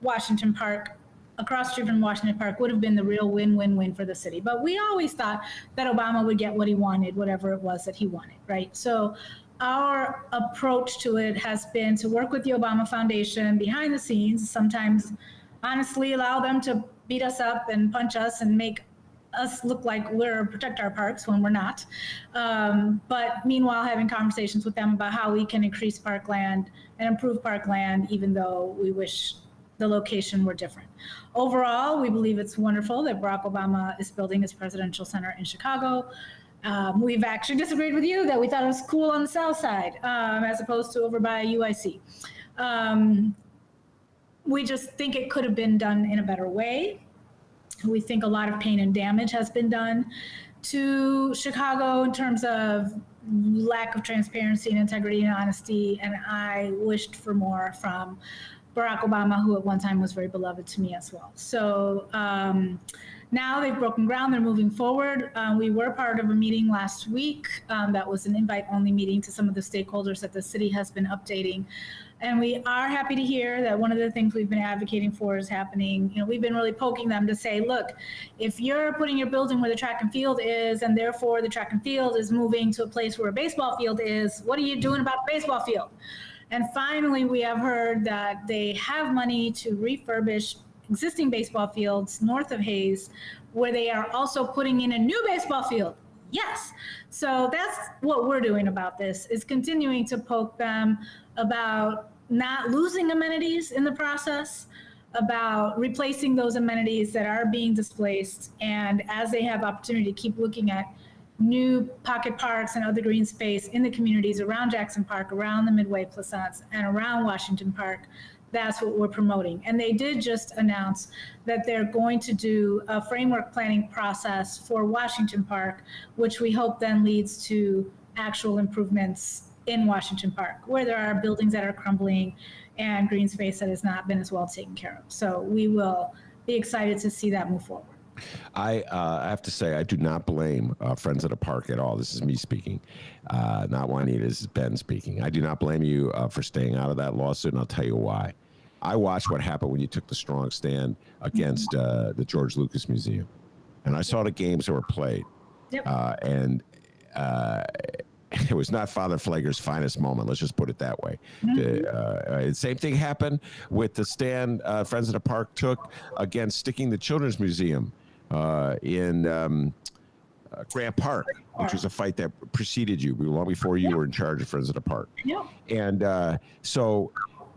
Speaker 7: Washington Park, across the street from Washington Park, would have been the real win-win-win for the city. But we always thought that Obama would get what he wanted, whatever it was that he wanted, right? So our approach to it has been to work with the Obama Foundation behind the scenes, sometimes honestly allow them to beat us up and punch us and make us look like we're protect our parks when we're not. But meanwhile, having conversations with them about how we can increase parkland and improve parkland, even though we wish the location were different. Overall, we believe it's wonderful that Barack Obama is building his presidential center in Chicago. We've actually disagreed with you that we thought it was cool on the south side, as opposed to over by UIC. We just think it could have been done in a better way. We think a lot of pain and damage has been done to Chicago in terms of lack of transparency and integrity and honesty, and I wished for more from Barack Obama, who at one time was very beloved to me as well. So now they've broken ground, they're moving forward. We were part of a meeting last week that was an invite-only meeting to some of the stakeholders that the city has been updating. And we are happy to hear that one of the things we've been advocating for is happening. We've been really poking them to say, look, if you're putting your building where the track and field is, and therefore the track and field is moving to a place where a baseball field is, what are you doing about the baseball field? And finally, we have heard that they have money to refurbish existing baseball fields north of Hayes, where they are also putting in a new baseball field. Yes. So that's what we're doing about this, is continuing to poke them about not losing amenities in the process, about replacing those amenities that are being displaced. And as they have opportunity to keep looking at new pocket parks and other green space in the communities around Jackson Park, around the Midway Plaisance, and around Washington Park, that's what we're promoting. And they did just announce that they're going to do a framework planning process for Washington Park, which we hope then leads to actual improvements in Washington Park, where there are buildings that are crumbling and green space that has not been as well taken care of. So we will be excited to see that move forward.
Speaker 2: I have to say, I do not blame Friends of the Park at all. This is me speaking, not Juanita. This is Ben speaking. I do not blame you for staying out of that lawsuit, and I'll tell you why. I watched what happened when you took the strong stand against the George Lucas Museum, and I saw the games that were played.
Speaker 7: Yep.
Speaker 2: And it was not Father Flager's finest moment. Let's just put it that way. The same thing happened with the stand Friends of the Park took against sticking the Children's Museum in Grant Park, which was a fight that preceded you long before you were in charge of Friends of the Park.
Speaker 7: Yeah.
Speaker 2: And so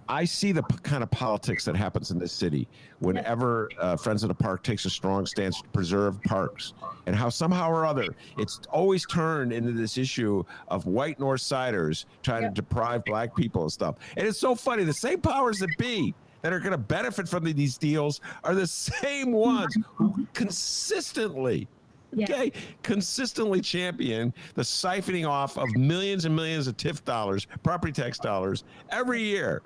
Speaker 2: I see the kind of politics that happens in this city whenever Friends of the Park takes a strong stance to preserve parks, and how somehow or other it's always turned into this issue of white North Siders trying to deprive black people of stuff. And it's so funny. The same powers that be that are going to benefit from these deals are the same ones who consistently champion the siphoning off of millions and millions of TIF dollars, property tax dollars, every year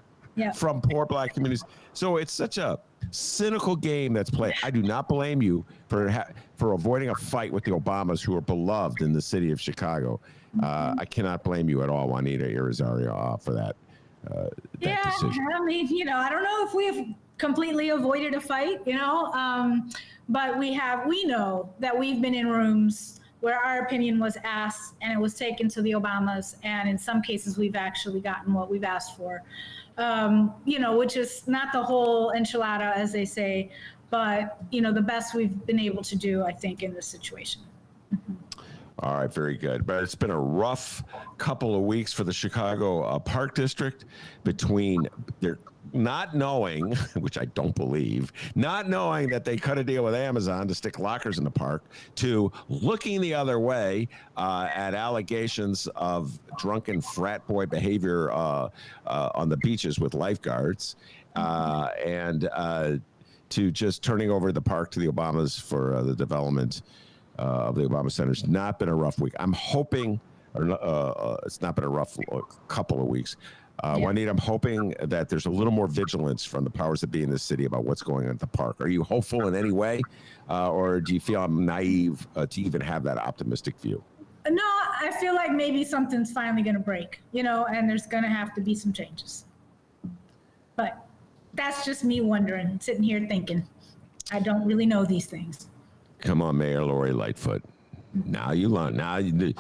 Speaker 2: from poor black communities. So it's such a cynical game that's played. I do not blame you for avoiding a fight with the Obamas, who are beloved in the city of Chicago. I cannot blame you at all, Juanita Irizarry, for that. That decision.
Speaker 7: I mean, I don't know if we've completely avoided a fight, but we know that we've been in rooms where our opinion was asked and it was taken to the Obamas, and in some cases we've actually gotten what we've asked for, which is not the whole enchilada, as they say, but the best we've been able to do, I think, in this situation.
Speaker 2: All right, very good. But it's been a rough couple of weeks for the Chicago Park District, between their not knowing, which I don't believe, not knowing that they cut a deal with Amazon to stick lockers in the park, to looking the other way at allegations of drunken frat boy behavior on the beaches with lifeguards, and to just turning over the park to the Obamas for the development of the Obama Center. It's not been a rough week. I'm hoping, it's not been a rough couple of weeks. Juanita, I'm hoping that there's a little more vigilance from the powers that be in this city about what's going on at the park. Are you hopeful in any way, or do you feel I'm naive to even have that optimistic view?
Speaker 7: No, I feel like maybe something's finally going to break, and there's going to have to be some changes. But that's just me wondering, sitting here thinking. I don't really know these things.
Speaker 2: Come on, Mayor Lori Lightfoot. Now you learn. Now you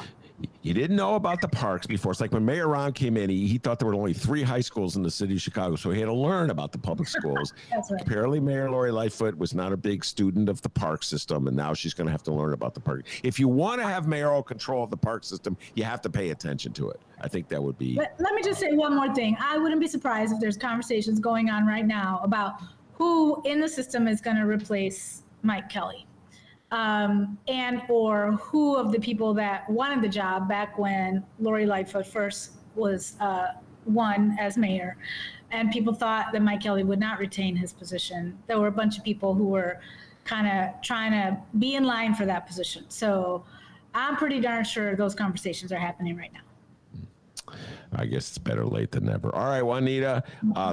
Speaker 2: didn't know about the parks before. It's like when Mayor Ron came in, he thought there were only 3 high schools in the city of Chicago, so he had to learn about the public schools.
Speaker 7: That's right.
Speaker 2: Apparently, Mayor Lori Lightfoot was not a big student of the park system, and now she's going to have to learn about the park. If you want to have mayoral control of the park system, you have to pay attention to it. I think that would be...
Speaker 7: Let me just say one more thing. I wouldn't be surprised if there's conversations going on right now about who in the system is going to replace Mike Kelly. And or who of the people that wanted the job back when Lori Lightfoot first was won as mayor, and people thought that Mike Kelly would not retain his position. There were a bunch of people who were kind of trying to be in line for that position. So I'm pretty darn sure those conversations are happening right now.
Speaker 2: I guess it's better late than never. All right, Juanita,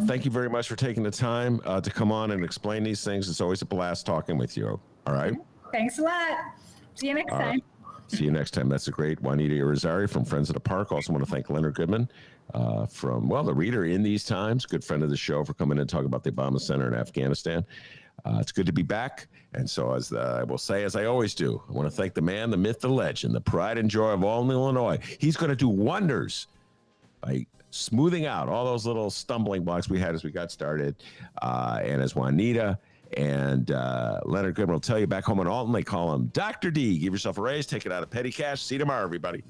Speaker 2: thank you very much for taking the time to come on and explain these things. It's always a blast talking with you. All right.
Speaker 7: Thanks a lot. See you next time.
Speaker 2: See you next time. That's a great Juanita Irizarry from Friends of the Park. Also want to thank Leonard Goodman from, the reader in these times, good friend of the show, for coming in and talking about the Obama Center in Afghanistan. It's good to be back. And so, as I will say, as I always do, I want to thank the man, the myth, the legend, the pride and joy of all in Illinois. He's going to do wonders by smoothing out all those little stumbling blocks we had as we got started. And as Juanita and Leonard Goodman will tell you back home in Alton, they call him Dr. D. Give yourself a raise, take it out of petty cash. See you tomorrow, everybody.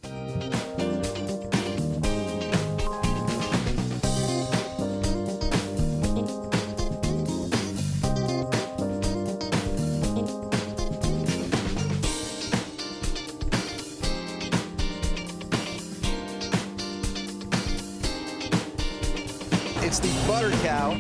Speaker 8: It's the Butter Cow